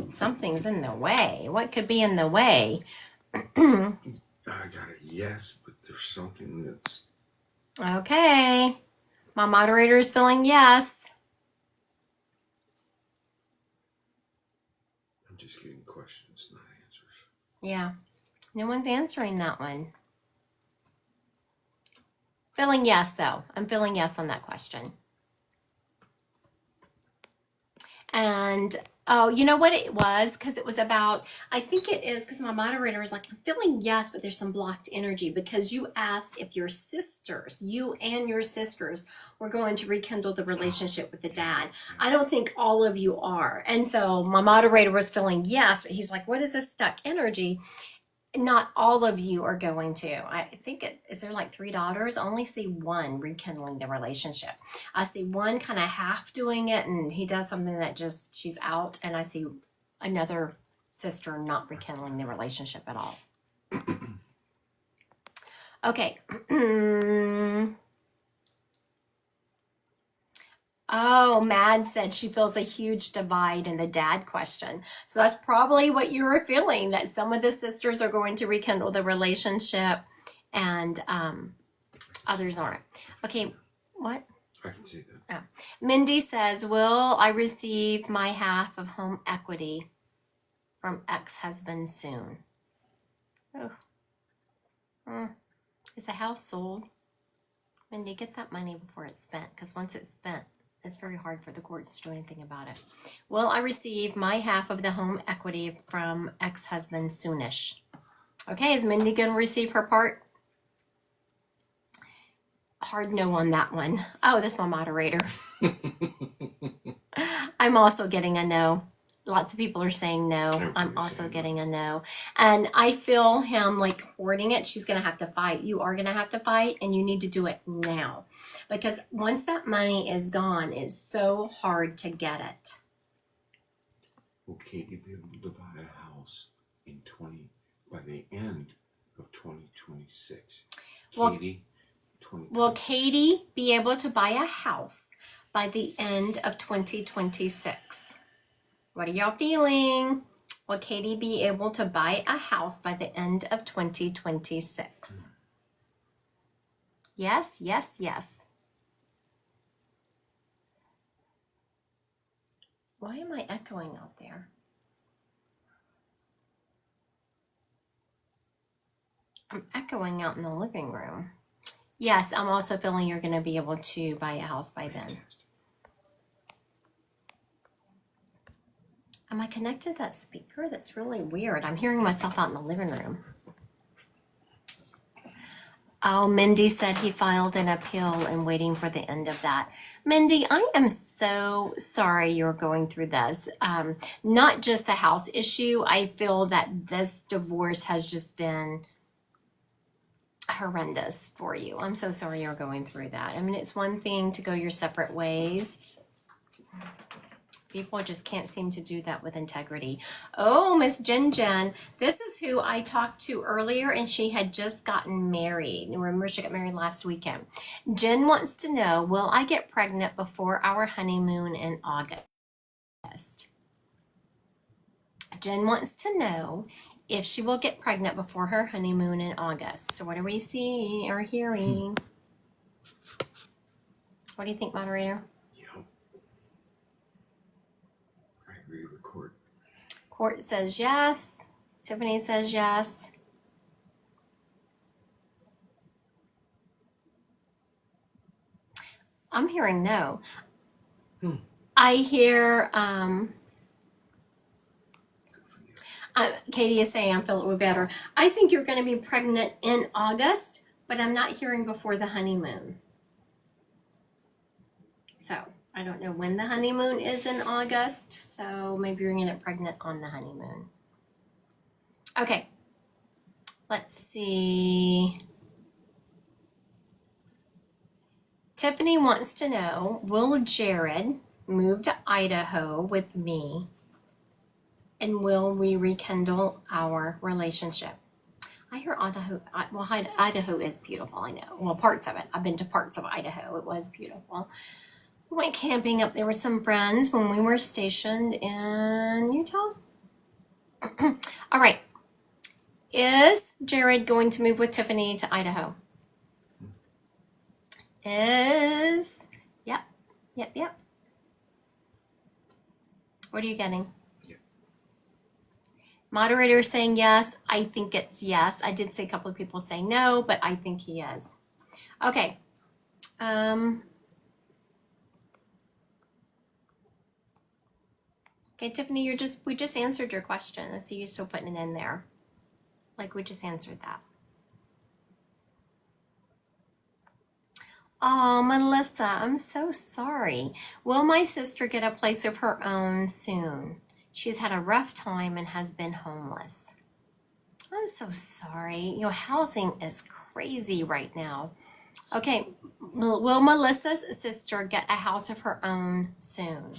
Speaker 2: Something's in the way. What could be in the way?
Speaker 1: I got a yes, but there's something that's...
Speaker 2: Okay. My moderator is feeling yes.
Speaker 1: I'm just getting questions, not answers.
Speaker 2: Yeah. No one's answering that one. Feeling yes, though. I'm feeling yes on that question. And, oh, you know what it was? Because it was about, I think it is, because my moderator was like, I'm feeling yes, but there's some blocked energy. Because you asked if your sisters, you and your sisters, were going to rekindle the relationship with the dad. I don't think all of you are. And so my moderator was feeling yes, but he's like, what is this stuck energy? Not all of you are going to. I think is there like 3 daughters? I only see one rekindling the relationship. I see one kind of half doing it, and he does something that just she's out, and I see another sister not rekindling the relationship at all. Okay. Oh, Mad said she feels a huge divide in the dad question. So that's probably what you were feeling, that some of the sisters are going to rekindle the relationship and others aren't. Okay, what?
Speaker 1: I can see that.
Speaker 2: Oh. Mindy says, will I receive my half of home equity from ex-husband soon? Oh. Is the house sold? Mindy, get that money before it's spent, because once it's spent, it's very hard for the courts to do anything about it. Will I receive my half of the home equity from ex-husband soonish? Okay, is Mindy going to receive her part? Hard no on that one. Oh, that's my moderator. I'm also getting a no. Lots of people are saying no. I'm also getting a no. And I feel him like hoarding it. She's going to have to fight. You are going to have to fight, and you need to do it now. Because once that money is gone, it's so hard to get it.
Speaker 1: Will Katie be able to buy a house by the end of 2026? Katie,
Speaker 2: Will Katie be able to buy a house by the end of 2026? What are y'all feeling? Will Katie be able to buy a house by the end of 2026? Yes, yes, yes. Why am I echoing out there? I'm echoing out in the living room. Yes, I'm also feeling you're going to be able to buy a house by then. Am I connected to that speaker? That's really weird. I'm hearing myself out in the living room. Oh, Mindy said he filed an appeal and waiting for the end of that. Mindy, I am so sorry you're going through this. Not just the house issue. I feel that this divorce has just been horrendous for you. I'm so sorry you're going through that. I mean, it's one thing to go your separate ways. People just can't seem to do that with integrity. Oh, Miss Jen, this is who I talked to earlier, and she had just gotten married. Remember, she got married last weekend. Jen wants to know, will I get pregnant before our honeymoon in August? Jen wants to know if she will get pregnant before her honeymoon in August. So what are we seeing or hearing? What do you think, moderator?
Speaker 1: I agree with Court.
Speaker 2: Court says yes. Tiffany says yes. I'm hearing no. I hear Katie is saying I'm feeling better. I think you're going to be pregnant in August, but I'm not hearing before the honeymoon. So I don't know when the honeymoon is in August, so maybe you're going to get pregnant on the honeymoon. Okay, let's see. Tiffany wants to know, will Jared move to Idaho with me, and will we rekindle our relationship? I hear Idaho, well, Idaho is beautiful, I know. Well, parts of it. I've been to parts of Idaho. It was beautiful. We went camping up there with some friends when we were stationed in Utah. All right. Is Jared going to move with Tiffany to Idaho? Yep. What are you getting?
Speaker 1: Yep.
Speaker 2: Moderator is saying yes. I think it's yes. I did see a couple of people say no, but I think he is. Okay. Okay, Tiffany, we just answered your question. I see you still putting it in there. Like we just answered that. Oh, Melissa, I'm so sorry. Will my sister get a place of her own soon? She's had a rough time and has been homeless. I'm so sorry. Housing is crazy right now. Okay, will Melissa's sister get a house of her own soon?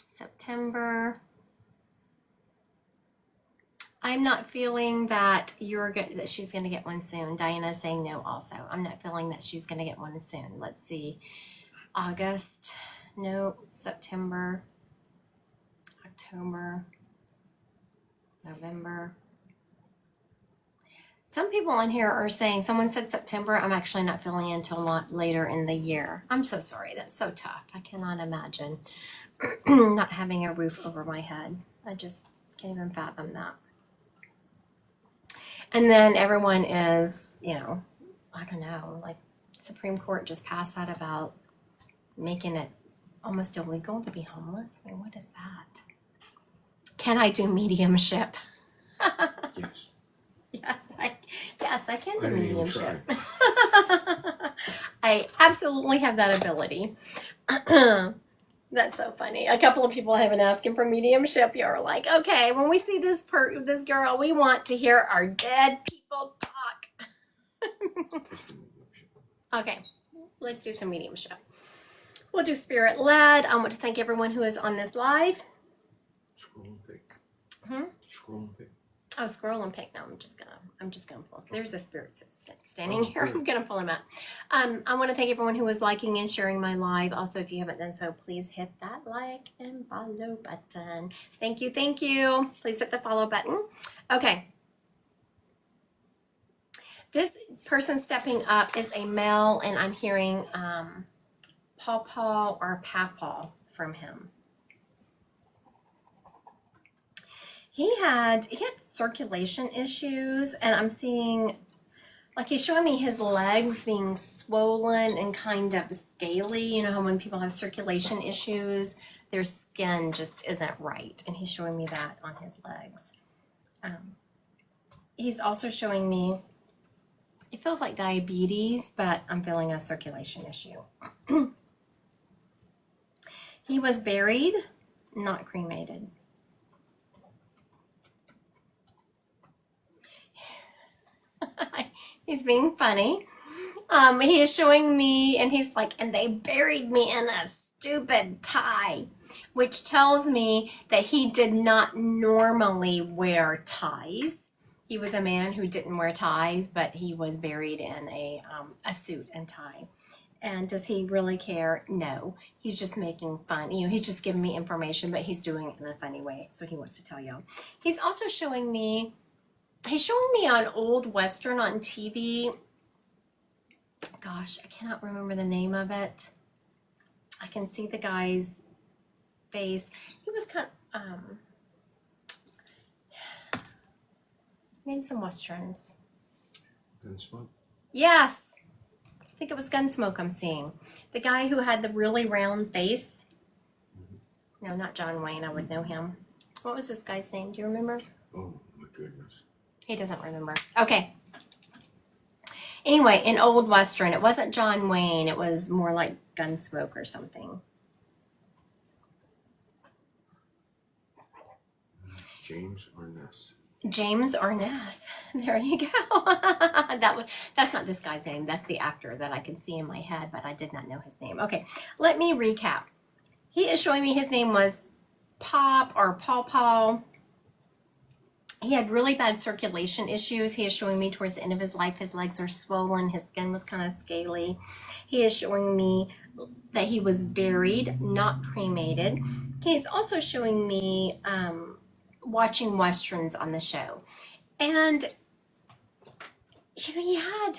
Speaker 2: September. I I'm not feeling that that she's gonna get one soon. Diana's saying no also. I'm not feeling that she's gonna get one soon. Let's see. August, no, September, October, November. Some people on here are saying, someone said September. I'm actually not feeling it until not later in the year. I'm so sorry. That's so tough. I cannot imagine not having a roof over my head. I just can't even fathom that. And then everyone is, I don't know, like Supreme Court just passed that about making it almost illegal to be homeless. I mean, what is that? Can I do mediumship?
Speaker 1: Yes.
Speaker 2: Yes, I can do
Speaker 1: I didn't even
Speaker 2: mediumship.
Speaker 1: try.
Speaker 2: I absolutely have that ability. That's so funny. A couple of people have been asking for mediumship. You're like, okay, when we see this girl, we want to hear our dead people talk.
Speaker 1: Just a mediumship.
Speaker 2: Okay, let's do some mediumship. We'll do spirit led. I want to thank everyone who is on this live.
Speaker 1: Scroll and pick.
Speaker 2: Hmm?
Speaker 1: Scroll and pick.
Speaker 2: Oh, scroll and pick. No, I'm just gonna pull. There's a spirit standing here. I'm gonna pull him out. I want to thank everyone who was liking and sharing my live. Also, if you haven't done so, please hit that like and follow button. Thank you, thank you. Please hit the follow button. Okay. This person stepping up is a male, and I'm hearing paw or papaw from him. He had circulation issues, and I'm seeing, like, he's showing me his legs being swollen and kind of scaly. You know how when people have circulation issues, their skin just isn't right, and he's showing me that on his legs. He's also showing me, it feels like diabetes, but I'm feeling a circulation issue. He was buried, not cremated. He's being funny. He is showing me, and he's like, and they buried me in a stupid tie, which tells me that he did not normally wear ties. He was a man who didn't wear ties, but he was buried in a suit and tie. And does he really care? No. He's just making fun. He's just giving me information, but he's doing it in a funny way. So he wants to tell y'all. He's also showing me, he's showing me on Old Western on TV. Gosh, I cannot remember the name of it. I can see the guy's face. He was kind of, name some Westerns.
Speaker 1: Gunsmoke?
Speaker 2: Yes. I think it was Gunsmoke I'm seeing. The guy who had the really round face. No, not John Wayne. I would know him. What was this guy's name? Do you remember?
Speaker 1: Oh my goodness.
Speaker 2: He doesn't remember. Okay. Anyway, in Old Western, it wasn't John Wayne. It was more like Gunsmoke or something.
Speaker 1: James Arness.
Speaker 2: James Arness. There you go. That's not this guy's name. That's the actor that I can see in my head, but I did not know his name. Okay, let me recap. He is showing me his name was Pop or Paw Paw. He had really bad circulation issues. He is showing me towards the end of his life, his legs are swollen. His skin was kind of scaly. He is showing me that he was buried, not cremated. He is also showing me watching Westerns on the show. And, he had,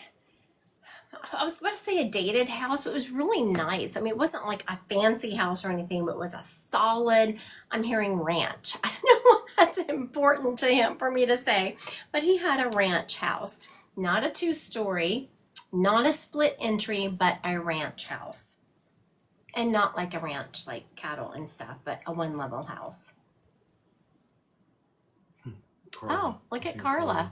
Speaker 2: I was about to say a dated house, but it was really nice. I mean, it wasn't like a fancy house or anything, but it was a solid, I'm hearing ranch. I don't know what that's important to him for me to say, but he had a ranch house. Not a 2-story, not a split entry, but a ranch house. And not like a ranch, like cattle and stuff, but a 1-level house.
Speaker 1: Carla.
Speaker 2: Oh, look
Speaker 1: I
Speaker 2: at
Speaker 1: think
Speaker 2: Carla.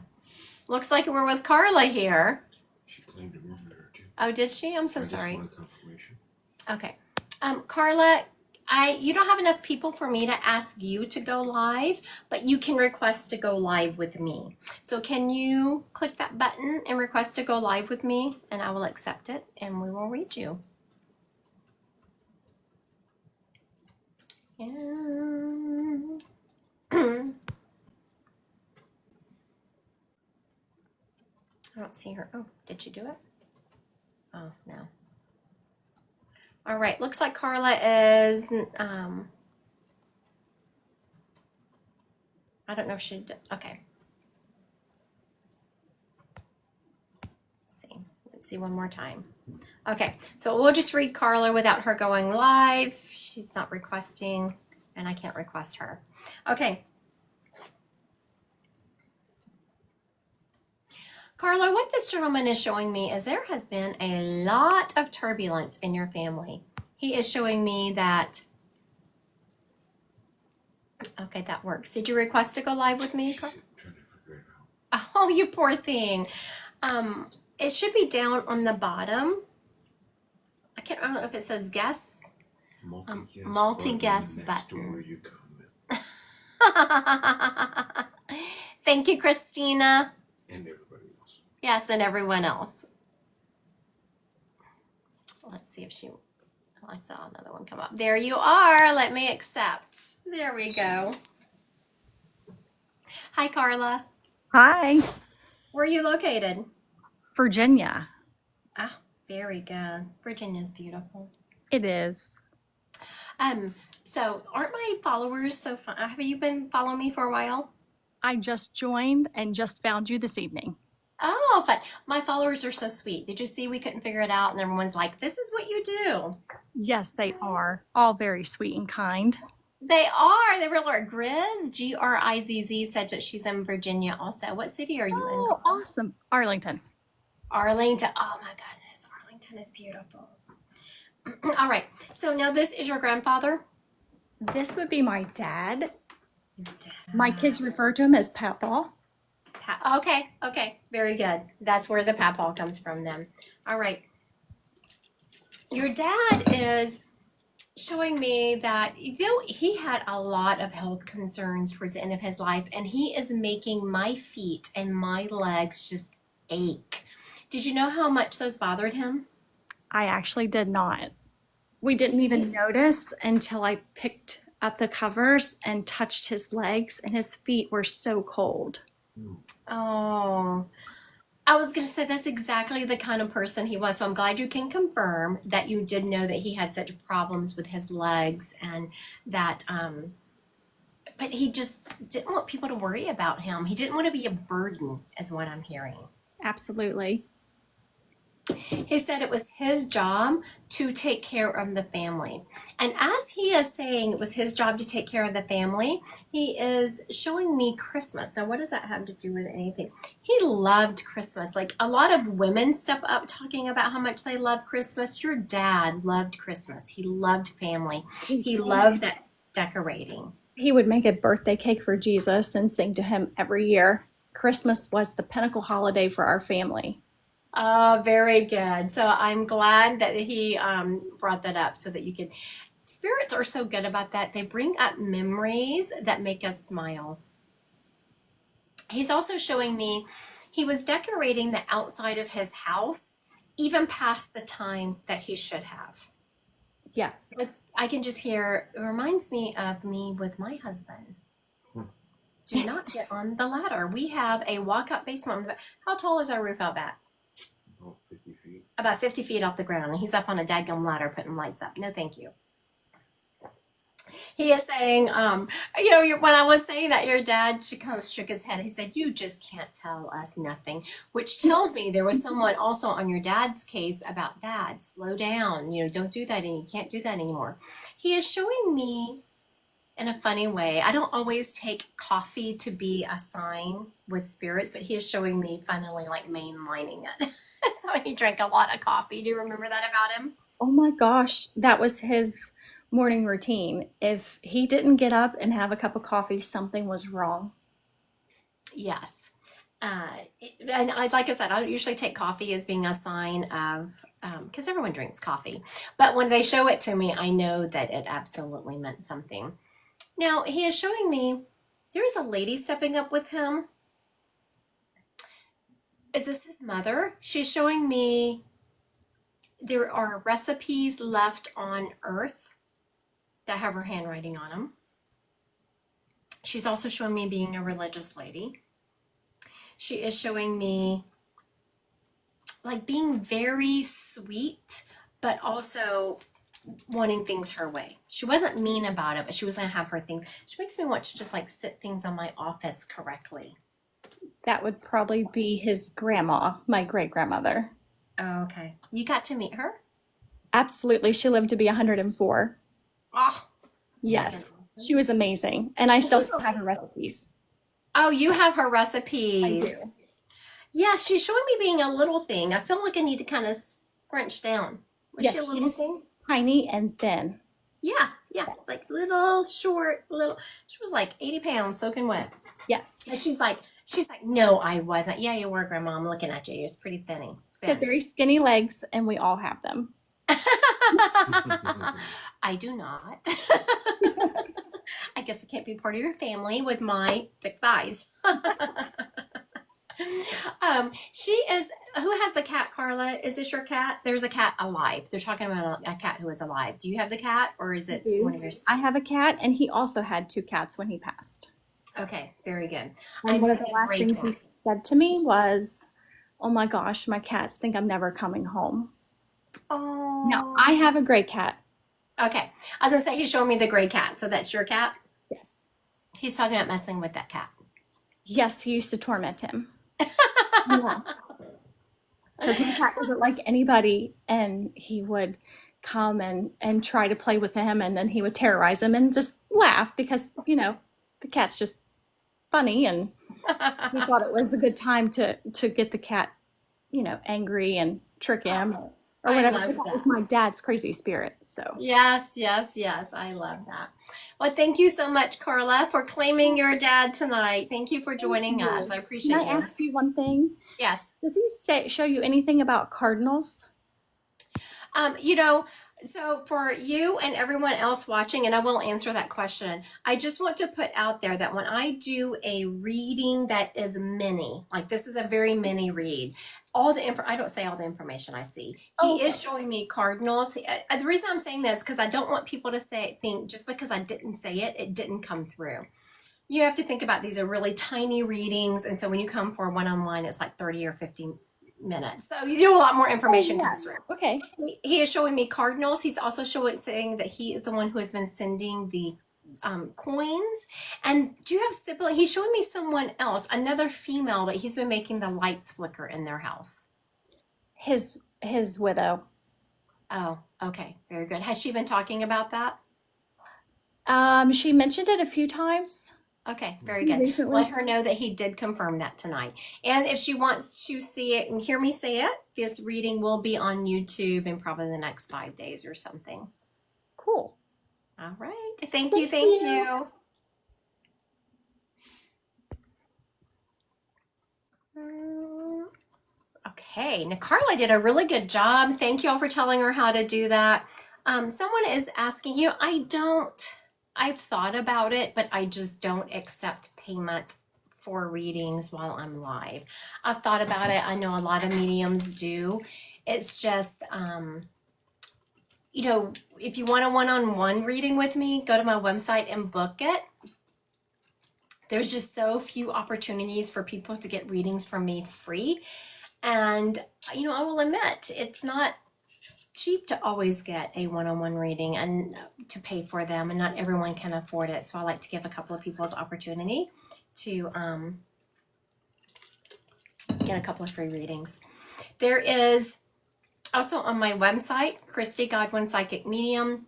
Speaker 2: Looks like we're with Carla here.
Speaker 1: She claimed to remember her too.
Speaker 2: Oh, did she? I'm so
Speaker 1: I
Speaker 2: sorry.
Speaker 1: just wanted confirmation.
Speaker 2: Okay. Carla, you don't have enough people for me to ask you to go live, but you can request to go live with me. So can you click that button and request to go live with me, and I will accept it and we will read you. Yeah. don't see her. Oh, did you do it? Oh, no. All right, looks like Carla is, I don't know if she did, okay. Let's see one more time. Okay, so we'll just read Carla without her going live. She's not requesting, and I can't request her. Okay. Carla, what this gentleman is showing me is there has been a lot of turbulence in your family. He is showing me that, okay, that works. Did you request to go live with me,
Speaker 1: She's
Speaker 2: Carla?
Speaker 1: trying to figure it out.
Speaker 2: Oh, you poor thing. It should be down on the bottom. I don't know if it says guess. Multi-guess
Speaker 1: Next to
Speaker 2: button.
Speaker 1: where you comment.
Speaker 2: Thank you, Christina.
Speaker 1: And everybody else.
Speaker 2: Yes, and everyone else. Let's see if I saw another one come up. There you are. Let me accept. There we go. Hi, Carla.
Speaker 6: Hi,
Speaker 2: Where are you located?
Speaker 6: Virginia.
Speaker 2: Ah, very good. Virginia's beautiful.
Speaker 6: It is.
Speaker 2: So aren't my followers so fun? Have you been following me for a while?
Speaker 6: I just joined and just found you this evening.
Speaker 2: Oh, fun. My followers are so sweet. Did you see we couldn't figure it out and everyone's like, this is what you do.
Speaker 6: Yes, they are all very sweet and kind.
Speaker 2: They are. They really are. Grizz, Grizz, said that she's in Virginia also. What city are you in?
Speaker 6: Oh, awesome. Arlington.
Speaker 2: Arlington. Oh my goodness. Arlington is beautiful. All right. So now this is your grandfather?
Speaker 6: This would be my dad.
Speaker 2: Dad.
Speaker 6: My kids refer to him as Papa.
Speaker 2: Okay. Very good. That's where the papaw comes from then. All right. Your dad is showing me that he had a lot of health concerns towards the end of his life, and he is making my feet and my legs just ache. Did you know how much those bothered him?
Speaker 6: I actually did not. We didn't even notice until I picked up the covers and touched his legs, and his feet were so cold.
Speaker 2: Oh, I was going to say that's exactly the kind of person he was. So I'm glad you can confirm that you did know that he had such problems with his legs and that, but he just didn't want people to worry about him. He didn't want to be a burden, is what I'm hearing.
Speaker 6: Absolutely.
Speaker 2: He said it was his job to take care of the family. And as he is saying it was his job to take care of the family, he is showing me Christmas. Now, what does that have to do with anything? He loved Christmas. Like a lot of women step up talking about how much they love Christmas. Your dad loved Christmas. He loved family. He loved that decorating.
Speaker 6: He would make a birthday cake for Jesus and sing to him every year. Christmas was the pinnacle holiday for our family.
Speaker 2: Oh, very good. So I'm glad that he brought that up so that you could. Spirits are so good about that. They bring up memories that make us smile. He's also showing me he was decorating the outside of his house even past the time that he should have.
Speaker 6: Yes.
Speaker 2: I can just hear, it reminds me of me with my husband. Do not get on the ladder. We have a walk-up basement. How tall is our roof out back?
Speaker 1: About 50 feet.
Speaker 2: About 50 feet off the ground, and he's up on a dadgum ladder putting lights up. No, thank you. He is saying, when I was saying that, your dad kind of shook his head. He said, you just can't tell us nothing, which tells me there was someone also on your dad's case about dad, slow down, don't do that, and you can't do that anymore. He is showing me in a funny way. I don't always take coffee to be a sign with spirits, but he is showing me finally like mainlining it. So he drank a lot of coffee. Do you remember that about him?
Speaker 6: Oh my gosh, that was his morning routine. If he didn't get up and have a cup of coffee, something was wrong.
Speaker 2: Yes. And like I said, I don't usually take coffee as being a sign of, because everyone drinks coffee. But when they show it to me, I know that it absolutely meant something. Now, he is showing me there is a lady stepping up with him. Is this his mother? She's showing me there are recipes left on Earth that have her handwriting on them. She's also showing me being a religious lady. She is showing me like being very sweet, but also wanting things her way. She wasn't mean about it, but she was gonna have her thing. She makes me want to just like sit things on my office correctly.
Speaker 6: That would probably be his grandma, my great grandmother.
Speaker 2: Oh, okay. You got to meet her?
Speaker 6: Absolutely. She lived to be 104.
Speaker 2: Oh,
Speaker 6: Yes. She was amazing. And I still
Speaker 2: is
Speaker 6: have her recipes.
Speaker 2: oh, you have her
Speaker 6: I
Speaker 2: recipes.
Speaker 6: do.
Speaker 2: Yeah, she's showing me being a little thing. I feel like I need to kind of scrunch down. Was
Speaker 6: Yes,
Speaker 2: she a little
Speaker 6: she's
Speaker 2: thing?
Speaker 6: tiny and thin.
Speaker 2: Yeah, like little, short, little. She was like 80 pounds soaking wet.
Speaker 6: Yes.
Speaker 2: And she's like, no, I wasn't. Yeah, you were, Grandma. I'm looking at you. You're pretty thin.
Speaker 6: She had very skinny legs, and we all have them.
Speaker 2: I do not. I guess I can't be part of your family with my thick thighs. She is. Who has the cat, Carla? Is this your cat? There's a cat alive. They're talking about a cat who is alive. Do you have the cat, or is it one of yours?
Speaker 6: I have a cat, and he also had 2 cats when he passed.
Speaker 2: Okay, very good.
Speaker 6: And one of the
Speaker 2: seeing a
Speaker 6: last
Speaker 2: great
Speaker 6: things he
Speaker 2: one.
Speaker 6: said to me was, "Oh my gosh, my cats think I'm never coming home."
Speaker 2: Oh.
Speaker 6: Now, I have a gray cat.
Speaker 2: Okay. I was gonna say he's showing me the gray cat. So that's your cat.
Speaker 6: Yes.
Speaker 2: He's talking about messing with that cat.
Speaker 6: Yes, he used to torment him. Yeah. Because my cat doesn't like anybody, and he would come and try to play with him, and then he would terrorize him and just laugh because, the cat's just funny, and he thought it was a good time to get the cat, angry and trick him or
Speaker 2: I
Speaker 6: whatever.
Speaker 2: love
Speaker 6: That
Speaker 2: that.
Speaker 6: was my dad's crazy spirit. So
Speaker 2: Yes, yes, yes. I love that. Well, thank you so much, Carla, for claiming your dad tonight. Thank you for joining us. I appreciate
Speaker 6: can I
Speaker 2: you.
Speaker 6: ask you one thing?
Speaker 2: Yes.
Speaker 6: Does he show you anything about cardinals?
Speaker 2: You know, so for you and everyone else watching, and I will answer that question, I just want to put out there that when I do a reading that is mini, like this is a very mini read, I don't say all the information I see. He is showing me cardinals. The reason I'm saying this because I don't want people to think just because I didn't say it, it didn't come through. You have to think about these are really tiny readings, and so when you come for a one-on-one, it's like 30 or 50 minutes. So you do a lot more information comes through.
Speaker 6: Okay.
Speaker 2: He is showing me cardinals. He's also saying that he is the one who has been sending the coins. And do you have siblings? He's showing me someone else, another female that he's been making the lights flicker in their house.
Speaker 6: His widow.
Speaker 2: Oh, okay. Very good. Has she been talking about that?
Speaker 6: She mentioned it a few times.
Speaker 2: Okay, very good.
Speaker 6: Recently.
Speaker 2: Let her know that he did confirm that tonight. And if she wants to see it and hear me say it, this reading will be on YouTube in probably the next 5 days or something.
Speaker 6: Cool.
Speaker 2: All right. Thank you. Thank you. Okay. Now, Carla did a really good job. Thank you all for telling her how to do that. Someone is asking, I've thought about it, but I just don't accept payment for readings while I'm live. I've thought about it. I know a lot of mediums do. It's just, if you want a one-on-one reading with me, go to my website and book it. There's just so few opportunities for people to get readings from me free. And, I will admit, it's not cheap to always get a one-on-one reading and to pay for them, and not everyone can afford it. So I like to give a couple of people's opportunity to get a couple of free readings. There is also on my website, Christy Godwin Psychic Medium,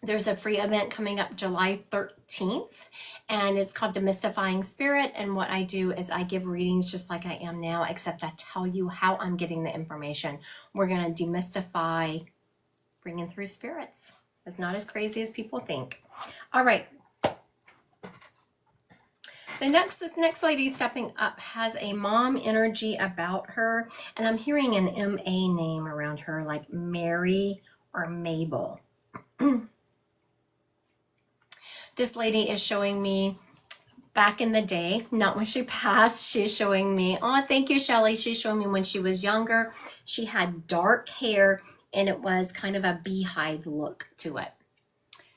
Speaker 2: there's a free event coming up July 13th, and it's called Demystifying Spirit. And what I do is I give readings just like I am now, except I tell you how I'm getting the information. We're going to demystify bringing through spirits. It's not as crazy as people think. All right. This next lady stepping up has a mom energy about her, and I'm hearing an M.A. name around her, like Mary or Mabel. This lady is showing me back in the day, not when she passed. She's showing me, oh, thank you, Shelly. She's showing me when she was younger. She had dark hair, and it was kind of a beehive look to it.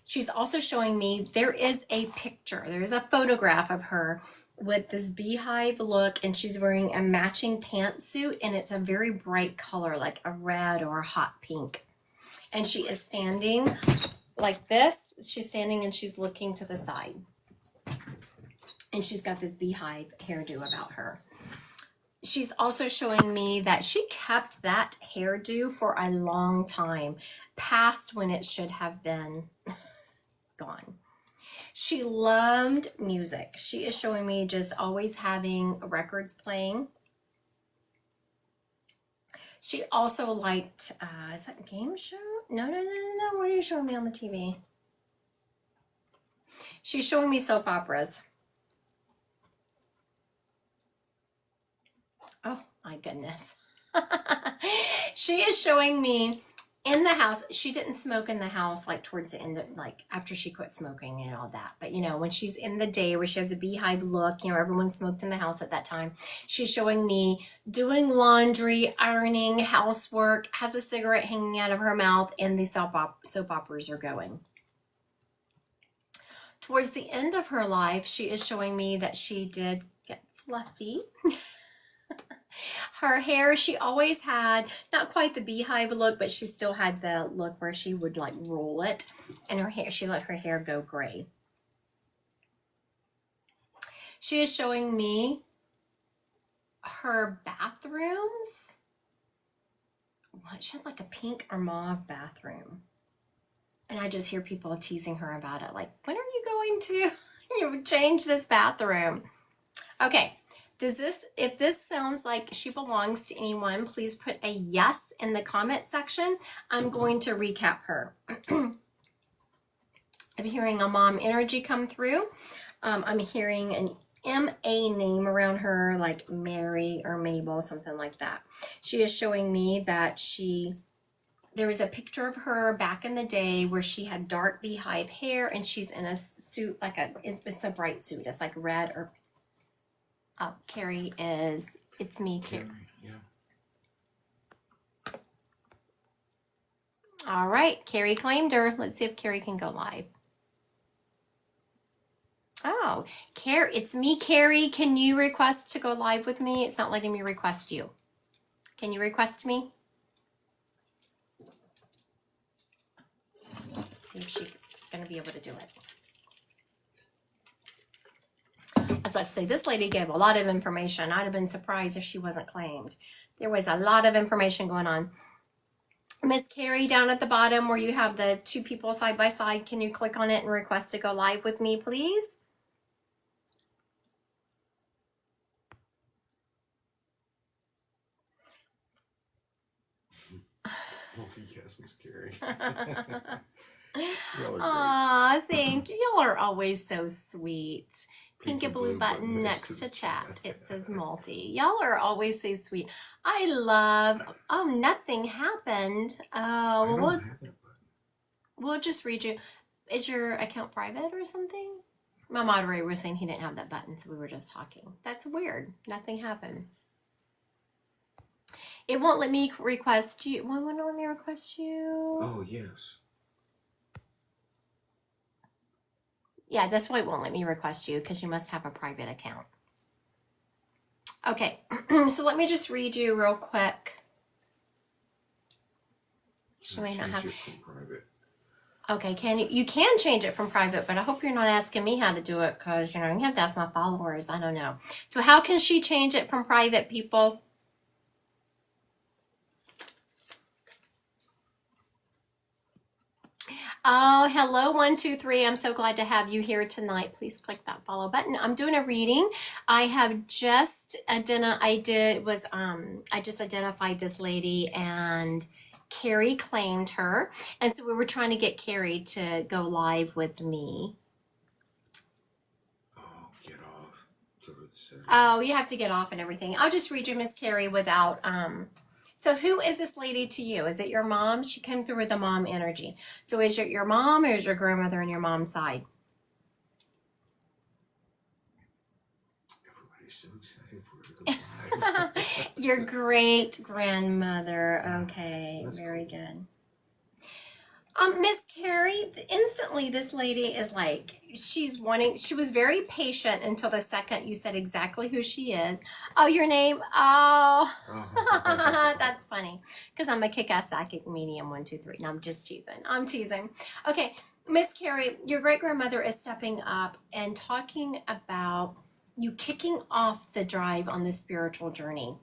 Speaker 2: She's also showing me there is a picture. There is a photograph of her with this beehive look, and she's wearing a matching pantsuit, and it's a very bright color, like a red or a hot pink. And she is standing like this. She's standing and she's looking to the side. And she's got this beehive hairdo about her. She's also showing me that she kept that hairdo for a long time, past when it should have been gone. She loved music. She is showing me just always having records playing. She also liked, is that a game show? No. What are you showing me on the TV? She's showing me soap operas. Oh my goodness. She is showing me in the house. She didn't smoke in the house like towards the end of, like after she quit smoking and all that. But you know, when she's in the day where she has a beehive look, you know, everyone smoked in the house at that time. She's showing me doing laundry, ironing, housework, has a cigarette hanging out of her mouth, and the soap operas are going. Towards the end of her life, she is showing me that she did get fluffy. Her hair, she always had not quite the beehive look, but she still had the look where she would like roll it, and her hair, she let her hair go gray. She is showing me her bathrooms. What, she had like a pink or mauve bathroom, and I just hear people teasing her about it, like, when are you going to change this bathroom? Okay. If this sounds like she belongs to anyone, please put a yes in the comment section. I'm going to recap her. I'm hearing a mom energy come through. I'm hearing an M-A name around her, like Mary or Mabel, something like that. She is showing me that there was a picture of her back in the day where she had dark beehive hair, and she's in a suit, like it's a bright suit. It's like red or Carrie is, it's me, Carrie.
Speaker 1: Yeah.
Speaker 2: All right, Carrie claimed her. Let's see if Carrie can go live. Oh, Carrie, it's me, Carrie. Can you request to go live with me? It's not letting me request you. Can you request me? Let's see if she's going to be able to do it. I was about to say, this lady gave a lot of information. I'd have been surprised if she wasn't claimed. There was a lot of information going on. Miss Carrie, down at the bottom where you have the two people side by side, can you click on it and request to go live with me, please?
Speaker 1: Oh, yes, Miss Carrie. Y'all are great.
Speaker 2: Aw, thank you. Y'all are always so sweet. Pink and blue button
Speaker 1: next
Speaker 2: next
Speaker 1: to
Speaker 2: to chat. It says multi. Y'all are always so sweet. I love, oh, nothing happened.
Speaker 1: I
Speaker 2: Oh,
Speaker 1: don't
Speaker 2: well,
Speaker 1: have that button.
Speaker 2: we'll just read you. Is your account private or something? My moderator was saying he didn't have that button, so we were just talking. That's weird. Nothing happened. It won't let me request you. Why won't it let me request you?
Speaker 1: Oh, yes.
Speaker 2: Yeah, that's why it won't let me request you, because you must have a private account. Okay, so let me just read you real quick. She may not
Speaker 1: Change
Speaker 2: have.
Speaker 1: it from private.
Speaker 2: Okay, you can change it from private, but I hope you're not asking me how to do it, because you have to ask my followers. I don't know. So how can she change it from private, people? Oh, hello, 123. I'm so glad to have you here tonight. Please click that follow button. I'm doing a reading. I have just I just identified this lady, and Carrie claimed her. And so we were trying to get Carrie to go live with me.
Speaker 1: Oh, get off. Go to the setting.
Speaker 2: Oh, you have to get off and everything. I'll just read you, Miss Carrie, without So who is this lady to you? Is it your mom? She came through with the mom energy. So is it your mom, or is your grandmother on your mom's side?
Speaker 1: Everybody's so excited for her to go live.
Speaker 2: Your great grandmother. Okay,
Speaker 1: That's
Speaker 2: very
Speaker 1: cool.
Speaker 2: good. Miss Carrie, instantly this lady is like, she was very patient until the second you said exactly who she is. Oh, your name? Oh, that's funny. Because I'm a kick-ass psychic medium 1, 2, 3. No, I'm just teasing. I'm teasing. Okay, Miss Carrie, your great-grandmother is stepping up and talking about you kicking off the drive on the spiritual journey.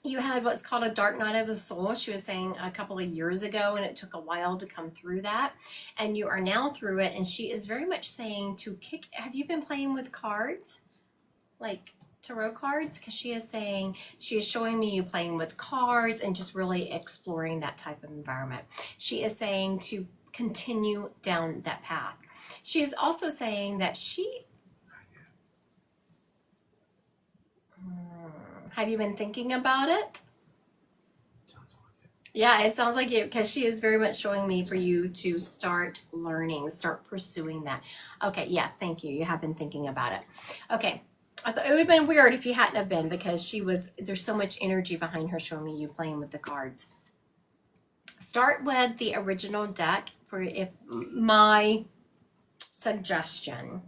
Speaker 2: You had what's called a dark night of the soul, she was saying a couple of years ago, and it took a while to come through that. And you are now through it. And she is very much saying to kick. Have you been playing with cards? Like tarot cards? Because she is showing me you playing with cards and just really exploring that type of environment. She is saying to continue down that path. She is also saying that have you been thinking about it?
Speaker 1: Sounds like it.
Speaker 2: Yeah, it sounds like you, because she is very much showing me for you to start learning, start pursuing that. Okay, yes, thank you. You have been thinking about it. Okay, I thought it would have been weird if you hadn't have been, because there's so much energy behind her showing me you playing with the cards. Start with the original deck if my suggestion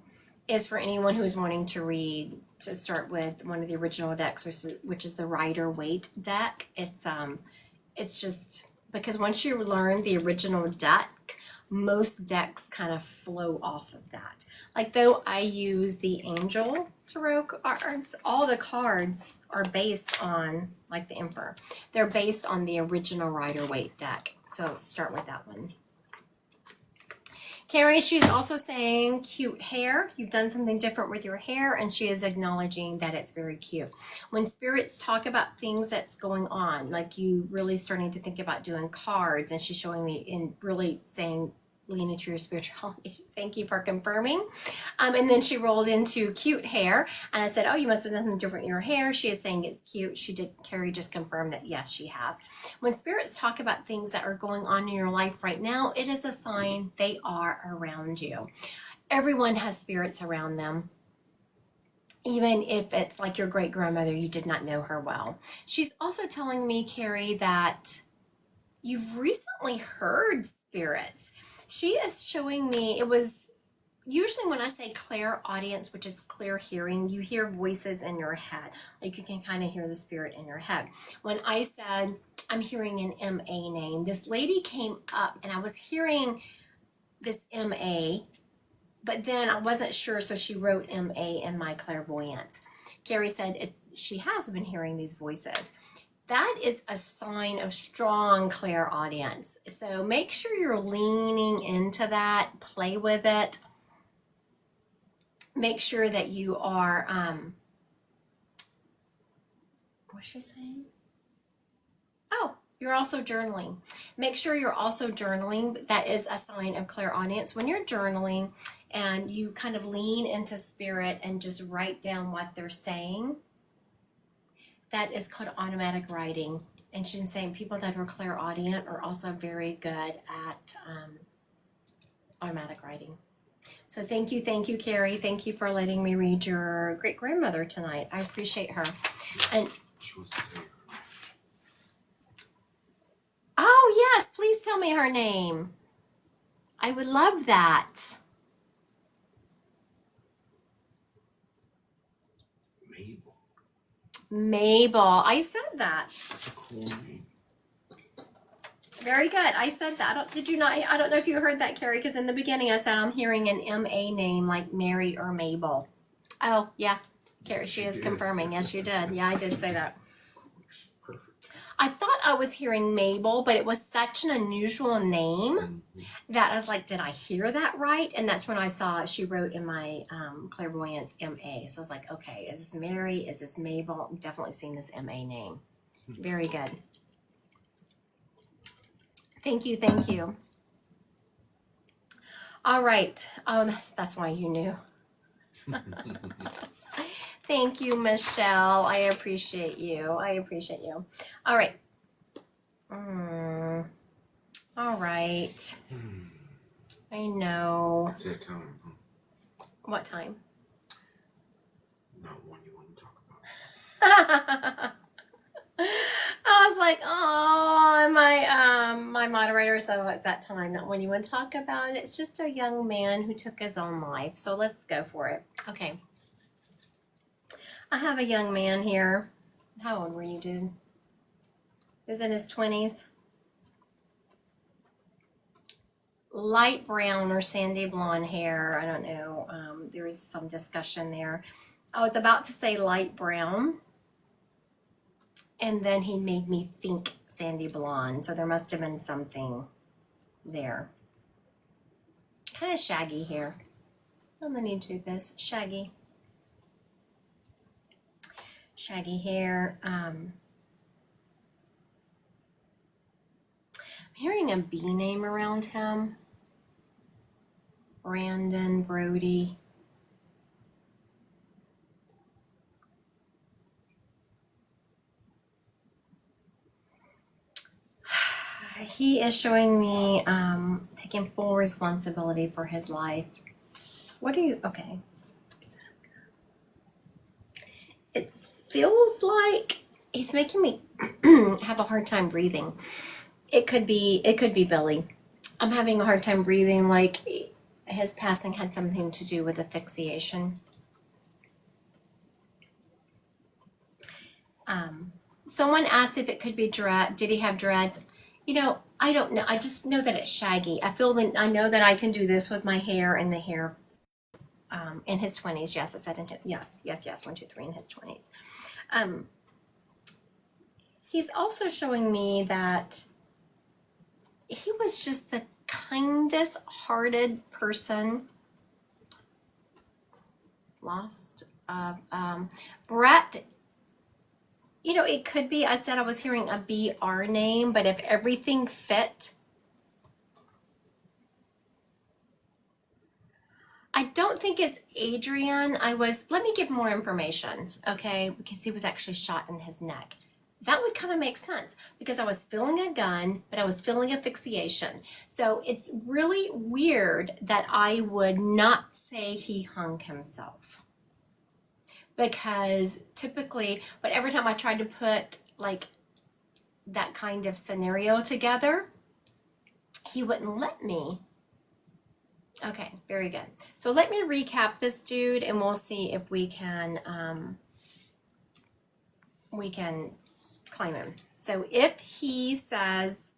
Speaker 2: is for anyone who is wanting to read, to start with one of the original decks, which is the Rider-Waite deck. It's just because once you learn the original deck, most decks kind of flow off of that. Like though I use the Angel Tarot cards, all the cards are based on, like the Emperor, they're based on the original Rider-Waite deck. So start with that one. Carrie, she's also saying cute hair. You've done something different with your hair, and she is acknowledging that it's very cute. When spirits talk about things that's going on, like you really starting to think about doing cards, and she's showing me and really saying, lean into your spirituality. Thank you for confirming. And then she rolled into cute hair, and I said, oh, you must have done something different in your hair. She is saying it's cute. Carrie just confirmed that yes, she has. When spirits talk about things that are going on in your life right now, it is a sign they are around you. Everyone has spirits around them. Even if it's like your great grandmother, you did not know her well. She's also telling me, Carrie, that you've recently heard spirits. She is showing me, it was usually when I say clairaudience, which is clear hearing, you hear voices in your head. Like you can kind of hear the spirit in your head. When I said, I'm hearing an MA name, this lady came up and I was hearing this MA, but then I wasn't sure, so she wrote MA in my clairvoyance. Carrie said she has been hearing these voices. That is a sign of strong clairaudience. So make sure you're leaning into that, play with it. Make sure that you are, what's she saying? Oh, you're also journaling. Make sure you're also journaling. That is a sign of clairaudience. When you're journaling and you kind of lean into spirit and just write down what they're saying, that is called automatic writing. And she's saying people that are clairaudient are also very good at automatic writing. So thank you, Carrie. Thank you for letting me read your great grandmother tonight. I appreciate her. And
Speaker 1: She wants to tell you.
Speaker 2: oh yes, please tell me her name. I would love that. Mabel. I said that.
Speaker 1: That's a cool name.
Speaker 2: Very good. I said that. Did you not? I don't know if you heard that, Carrie, because in the beginning I said I'm hearing an MA name like Mary or Mabel. Oh, yeah. Carrie, she is confirming. Yes, you did. Yeah, I did say that.
Speaker 1: Perfect.
Speaker 2: I thought I was hearing Mabel, but it was such an unusual name that I was like, did I hear that right? And that's when I saw she wrote in my clairvoyance MA. So I was like, okay, is this Mary? Is this Mabel? I'm definitely seeing this MA name. Very good. Thank you. All right. Oh, that's why you knew. Thank you, Michelle. I appreciate you. All right. All right. I know.
Speaker 1: It's that time. Huh?
Speaker 2: What time?
Speaker 1: Not one you want to talk about.
Speaker 2: I was like, oh, my moderator said, "What's that time? Not when you want to talk about it." It's just a young man who took his own life. So let's go for it. Okay. I have a young man here. How old were you, dude? He was in his 20s. Light brown or sandy blonde hair. I don't know. There was some discussion there. I was about to say light brown, and then he made me think sandy blonde. So there must have been something there. Kind of shaggy hair. I'm gonna need to do this. Shaggy. Shaggy hair. I'm hearing a B name around him. Brandon, Brody. He is showing me taking full responsibility for his life. What do you, okay. It feels like he's making me have a hard time breathing. It could be Billy. I'm having a hard time breathing, like his passing had something to do with asphyxiation. Someone asked if it could be did he have dreads? You know, I don't know. I just know that it's shaggy. I know that I can do this with my hair and the hair in his 20s. Yes, I said yes. 1, 2, 3 in his 20s. He's also showing me that he was just the kindest hearted person. Brett, you know, it could be, I said I was hearing a BR name, but if everything fit, I don't think it's Adrian. Let me give more information, okay? Because he was actually shot in his neck. That would kind of make sense because I was feeling a gun, but I was feeling asphyxiation. So it's really weird that I would not say he hung himself. Because typically, but every time I tried to put like that kind of scenario together, he wouldn't let me. Okay, very good. So let me recap this dude and we'll see if we can claim him. So if he says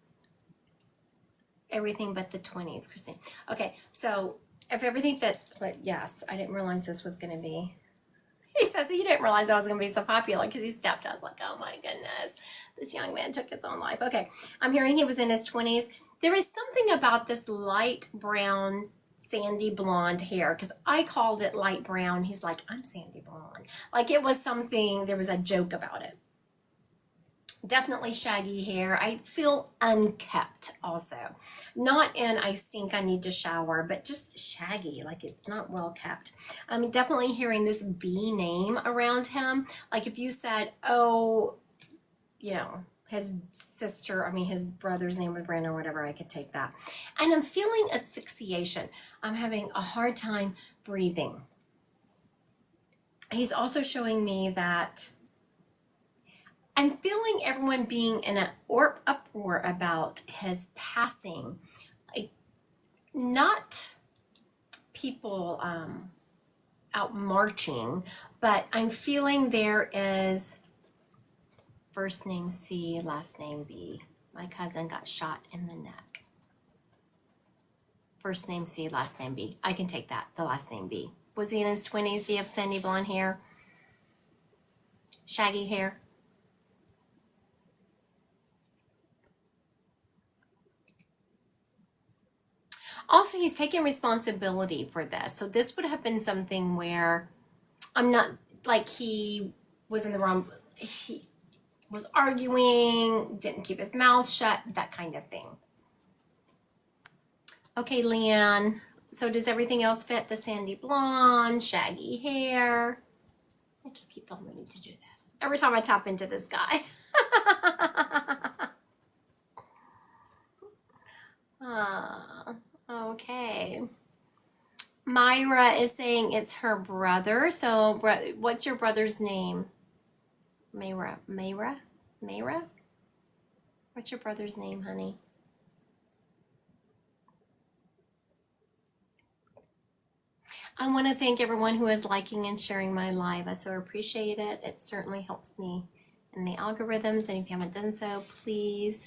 Speaker 2: everything but the 20s, Christine. Okay, so if everything fits, but yes, I didn't realize this was going to be. He says he didn't realize I was going to be so popular because he stepped. I was like, oh my goodness, this young man took his own life. Okay, I'm hearing he was in his 20s. There is something about this light brown, sandy blonde hair because I called it light brown. He's like, I'm sandy blonde. Like it was something, there was a joke about it. Definitely shaggy hair. I feel unkept also. Not in I stink, I need to shower, but just shaggy, like it's not well kept. I'm definitely hearing this B name around him. Like if you said, oh, you know, his brother's name was Brandon or whatever, I could take that. And I'm feeling asphyxiation. I'm having a hard time breathing. He's also showing me that I'm feeling everyone being in an uproar about his passing. Like, not people out marching, but I'm feeling there is first name C, last name B. My cousin got shot in the neck. First name C, last name B. I can take that, the last name B. Was he in his 20s? Do you have sandy blonde hair? Shaggy hair? Also, he's taking responsibility for this. So this would have been something where I'm not, like he was in the wrong, he was arguing, didn't keep his mouth shut, that kind of thing. Okay, Leanne. So does everything else fit? The sandy blonde, shaggy hair. I just keep on wanting to do this. Every time I tap into this guy. Okay. Myra is saying it's her brother. So what's your brother's name? Mayra? What's your brother's name, honey? I want to thank everyone who is liking and sharing my live. I so appreciate it. It certainly helps me in the algorithms. And if you haven't done so, please.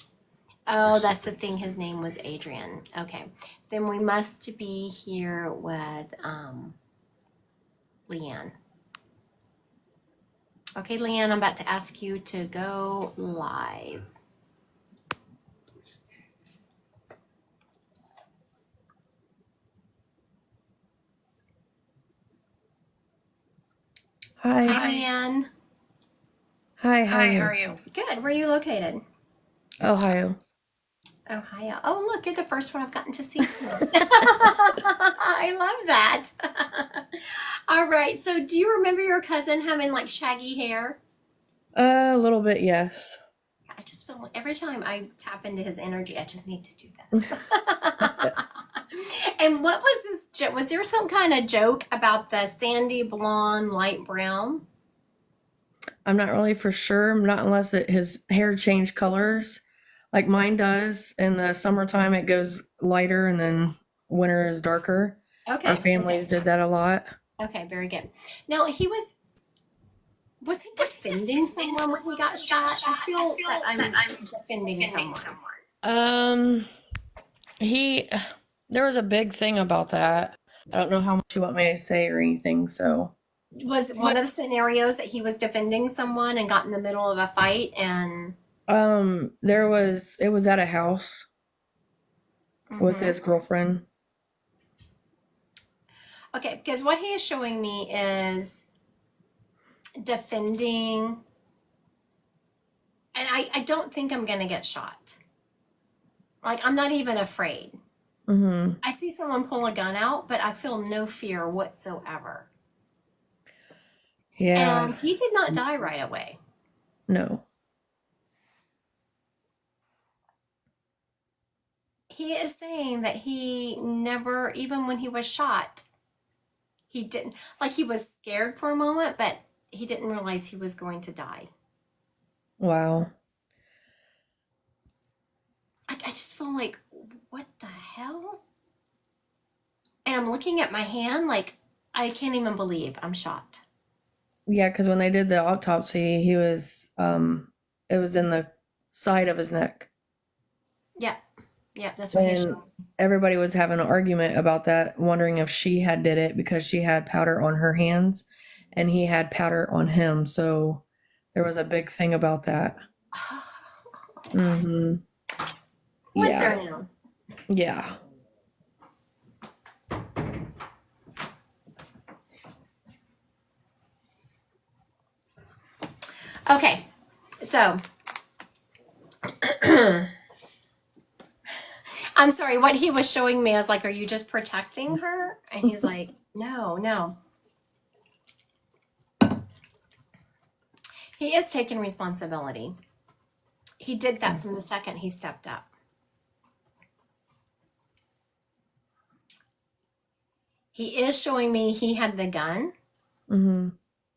Speaker 2: Oh, that's the thing. His name was Adrian. Okay. Then we must be here with Leanne. Okay, Leanne, I'm about to ask you to go live.
Speaker 7: Hi.
Speaker 2: Hi, Leanne.
Speaker 7: Hi, how are you?
Speaker 2: Good. Where are you located?
Speaker 7: Ohio.
Speaker 2: Ohio. Oh, look, you're the first one I've gotten to see tonight. I love that. All right. So, do you remember your cousin having like shaggy hair?
Speaker 7: A little bit, yes.
Speaker 2: I just feel like every time I tap into his energy, I just need to do this. And what was this joke? Was there some kind of joke about the sandy blonde, light brown?
Speaker 7: I'm not really for sure, not unless his hair changed colors. Like mine does. In the summertime, it goes lighter, and then winter is darker.
Speaker 2: Okay.
Speaker 7: Our families did that a lot.
Speaker 2: Okay, very good. Now, was he defending someone when he got shot? I feel that I'm defending someone.
Speaker 7: There was a big thing about that. I don't know how much you want me to say or anything, so.
Speaker 2: Was one of the scenarios that he was defending someone and got in the middle of a fight and
Speaker 7: It was at a house with his girlfriend.
Speaker 2: Okay, because what he is showing me is defending, and I don't think I'm gonna get shot. Like, I'm not even afraid.
Speaker 7: Mm-hmm.
Speaker 2: I see someone pull a gun out, but I feel no fear whatsoever.
Speaker 7: Yeah.
Speaker 2: And he did not die right away.
Speaker 7: No.
Speaker 2: He is saying that he never, even when he was shot, he didn't, like he was scared for a moment, but he didn't realize he was going to die.
Speaker 7: Wow.
Speaker 2: I just feel like, what the hell? And I'm looking at my hand like, I can't even believe I'm shot.
Speaker 7: Yeah, because when they did the autopsy, he was, it was in the side of his neck.
Speaker 2: Yep. Yep, that's what he
Speaker 7: And
Speaker 2: showed.
Speaker 7: everybody was having an argument about that, wondering if she had did it because she had powder on her hands and he had powder on him. So there was a big thing about that. Mm-hmm.
Speaker 2: What's
Speaker 7: Yeah.
Speaker 2: there now?
Speaker 7: Yeah.
Speaker 2: Okay, so I'm sorry, what he was showing me, I was like, are you just protecting her? And he's like, no. He is taking responsibility. He did that from the second he stepped up. He is showing me he had the gun.
Speaker 7: Mm-hmm.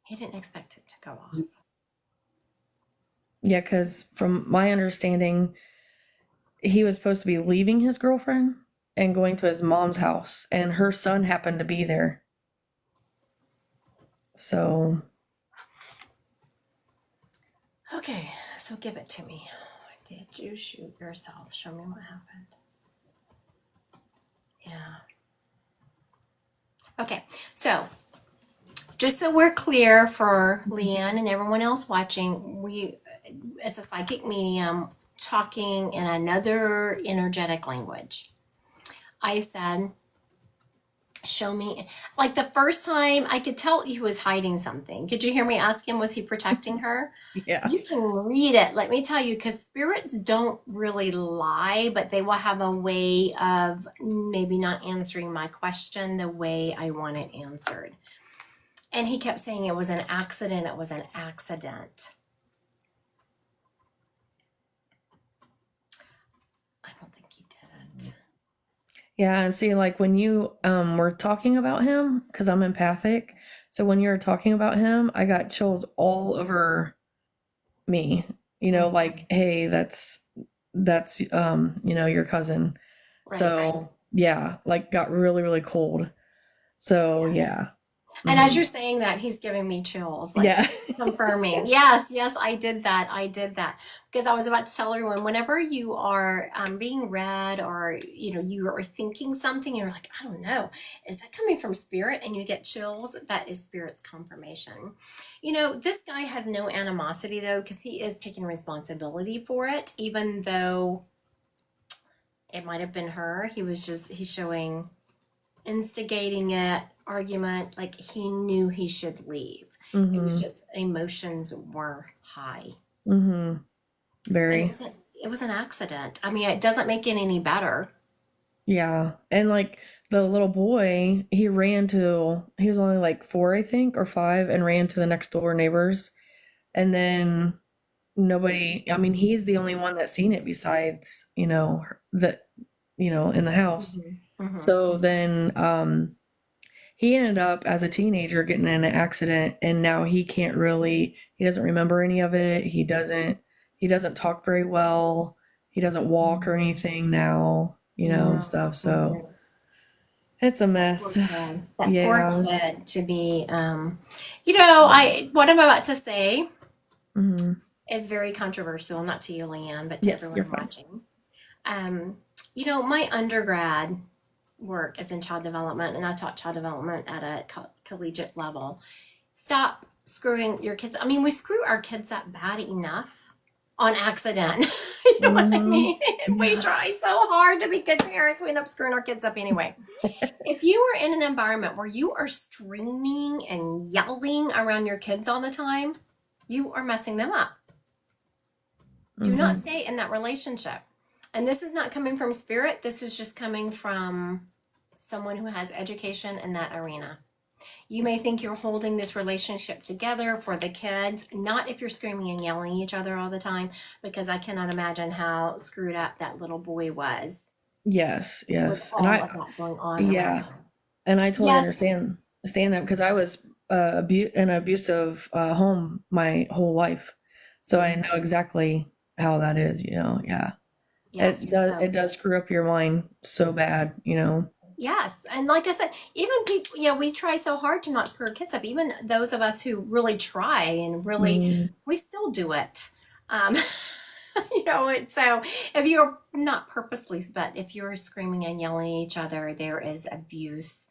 Speaker 2: He didn't expect it to go off.
Speaker 7: Yeah, because from my understanding, he was supposed to be leaving his girlfriend and going to his mom's house, and her son happened to be there. So.
Speaker 2: Okay, so give it to me. Did you shoot yourself? Show me what happened. Yeah. Okay, so just so we're clear for Leanne and everyone else watching, it's a psychic medium talking in another energetic language. I said, show me, like the first time I could tell he was hiding something. Could you hear me ask him, was he protecting her?
Speaker 7: Yeah.
Speaker 2: You can read it, let me tell you, because spirits don't really lie, but they will have a way of maybe not answering my question the way I want it answered. And he kept saying it was an accident, it was an accident. I don't think he did it.
Speaker 7: Yeah, and see, like when you were talking about him, because I'm empathic, so when you were talking about him, I got chills all over me. You know, like, hey, that's that's your cousin.
Speaker 2: Right,
Speaker 7: So
Speaker 2: right.
Speaker 7: yeah, like got really, really cold. So
Speaker 2: Yes.
Speaker 7: yeah.
Speaker 2: And as
Speaker 7: Mhm.
Speaker 2: you're saying that, he's giving me chills, like
Speaker 7: Yeah.
Speaker 2: confirming. Yes, yes, I did that. I did that. Because I was about to tell everyone, whenever you are being read or, you are thinking something, you're like, I don't know, is that coming from spirit? And you get chills, that is spirit's confirmation. This guy has no animosity though, because he is taking responsibility for it, even though it might have been her. He's showing instigating it, argument, like he knew he should leave. It was
Speaker 7: Mm-hmm.
Speaker 2: just emotions were high.
Speaker 7: Mm-hmm.
Speaker 2: And
Speaker 7: Very.
Speaker 2: it was an accident. I mean, it doesn't make it any better.
Speaker 7: Yeah. And like the little boy, he was only like 4, I think, or 5, and ran to the next door neighbors. And then nobody, I mean, he's the only one that's seen it besides, that, in the house.
Speaker 2: Mm-hmm.
Speaker 7: So then he ended up as a teenager getting in an accident, and now he doesn't remember any of it. He doesn't talk very well. He doesn't walk or anything now, and stuff. So it's a
Speaker 2: Poor
Speaker 7: mess.
Speaker 2: kid. That poor
Speaker 7: Yeah.
Speaker 2: kid to be what I'm about to say
Speaker 7: Hmm.
Speaker 2: is very controversial, not to you, Leanne, but to
Speaker 7: Yes, you're
Speaker 2: everyone
Speaker 7: fine.
Speaker 2: watching. My undergrad work is in child development, and I taught child development at a collegiate level. Stop screwing your kids. I mean, we screw our kids up bad enough on accident. You know what I
Speaker 7: Mhm.
Speaker 2: mean? We
Speaker 7: Yeah.
Speaker 2: try so hard to be good parents, we end up screwing our kids up anyway. If you are in an environment where you are screaming and yelling around your kids all the time, you are messing them up. Do not
Speaker 7: Mhm.
Speaker 2: stay in that relationship. And this is not coming from spirit. This is just coming from someone who has education in that arena. You may think you're holding this relationship together for the kids, not if you're screaming and yelling at each other all the time, because I cannot imagine how screwed up that little boy was
Speaker 7: Yes,
Speaker 2: with
Speaker 7: yes.
Speaker 2: all of that going on around
Speaker 7: Yeah,
Speaker 2: him.
Speaker 7: and I totally
Speaker 2: Yes.
Speaker 7: understand that because I was in an abusive home my whole life, so I know exactly how that is. Yeah,
Speaker 2: Yes.
Speaker 7: it does screw up your mind so bad.
Speaker 2: Yes. And like I said, even people, we try so hard to not screw our kids up. Even those of us who really try and really,
Speaker 7: Mhm.
Speaker 2: we still do it. Um, so if you're not purposely, but if you're screaming and yelling at each other, there is abuse,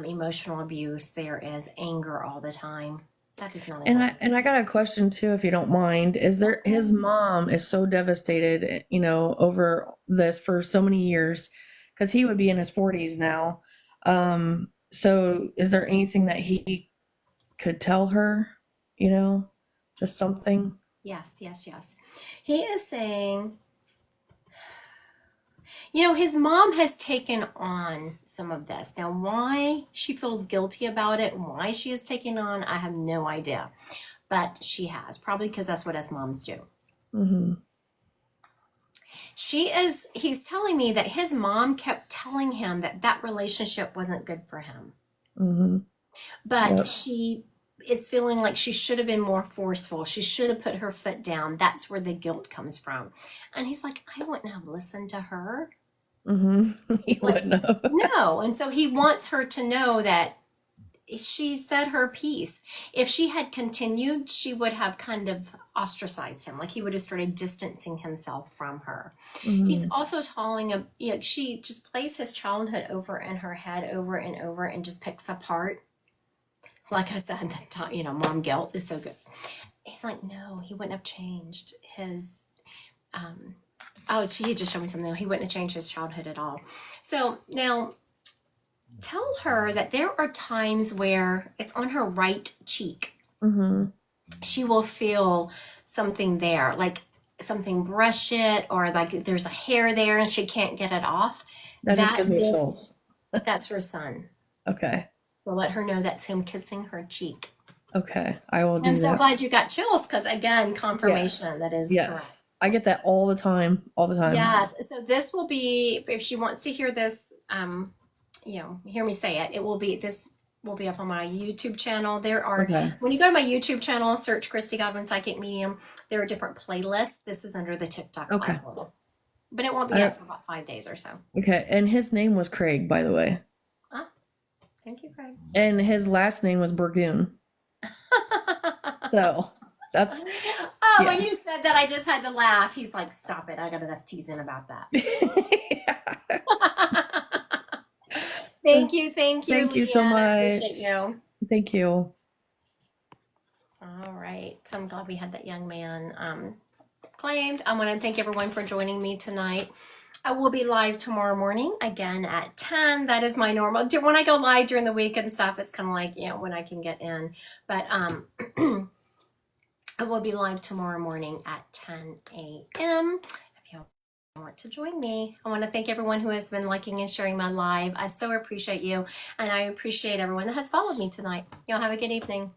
Speaker 2: emotional abuse, there is anger all the time. That is not a
Speaker 7: And
Speaker 2: healthy.
Speaker 7: I got a question too, if you don't mind. His mom is so devastated, over this for so many years, because he would be in his 40s now. So is there anything that he could tell her, just something?
Speaker 2: Yes, yes, yes. He is saying, his mom has taken on some of this. Now, why she feels guilty about it, why she is taking on, I have no idea. But she has, probably because that's what us moms do.
Speaker 7: Mm-hmm.
Speaker 2: He's telling me that his mom kept telling him that relationship wasn't good for him.
Speaker 7: Mm-hmm.
Speaker 2: But
Speaker 7: Yep.
Speaker 2: she is feeling like she should have been more forceful. She should have put her foot down. That's where the guilt comes from. And he's like, I wouldn't have listened to her.
Speaker 7: Mm-hmm. He
Speaker 2: Like,
Speaker 7: wouldn't have.
Speaker 2: no. And so he wants her to know that she said her piece. If she had continued, she would have kind of ostracized him. Like he would have started distancing himself from her. He's
Speaker 7: Mm-hmm.
Speaker 2: also telling him, she just plays his childhood over in her head over and over and just picks apart. Like I said, mom guilt is so good. He's like, no, he wouldn't have changed his, she had just showed me something. He wouldn't have changed his childhood at all. So now tell her that there are times where it's on her right cheek.
Speaker 7: Mm-hmm.
Speaker 2: She will feel something there, like something brush it, or like there's a hair there and she can't get it off.
Speaker 7: That just gives me chills.
Speaker 2: That's her son.
Speaker 7: Okay.
Speaker 2: So let her know that's him kissing her cheek.
Speaker 7: Okay. I will do
Speaker 2: I'm so
Speaker 7: that.
Speaker 2: glad you got chills because, again, confirmation that is correct.
Speaker 7: Yes. I get that all the time. All the time.
Speaker 2: Yes. So this will be, if she wants to hear this, hear me say it, this will be up on my YouTube channel. There are,
Speaker 7: Okay.
Speaker 2: when you go to my YouTube channel, search Christy Godwin Psychic Medium, there are different playlists. This is under the TikTok
Speaker 7: Okay.
Speaker 2: platform. but it won't be up for about 5 days or so.
Speaker 7: Okay, and his name was Craig, by the way,
Speaker 2: Thank you, Craig.
Speaker 7: and his last name was Burgoon. So that's
Speaker 2: Oh, when you said that, I just had to laugh. He's like, "Stop it! I got enough teasing about that." Thank you,
Speaker 7: Thank you so
Speaker 2: Leanne. I
Speaker 7: much.
Speaker 2: appreciate you.
Speaker 7: Thank you.
Speaker 2: All right. So I'm glad we had that young man claimed. I want to thank everyone for joining me tonight. I will be live tomorrow morning again at 10. That is my normal. When I go live during the week and stuff, it's kind of like, when I can get in. But I will be live tomorrow morning at 10 a.m. If you want to join me, I want to thank everyone who has been liking and sharing my live. I so appreciate you, and I appreciate everyone that has followed me tonight. Y'all have a good evening.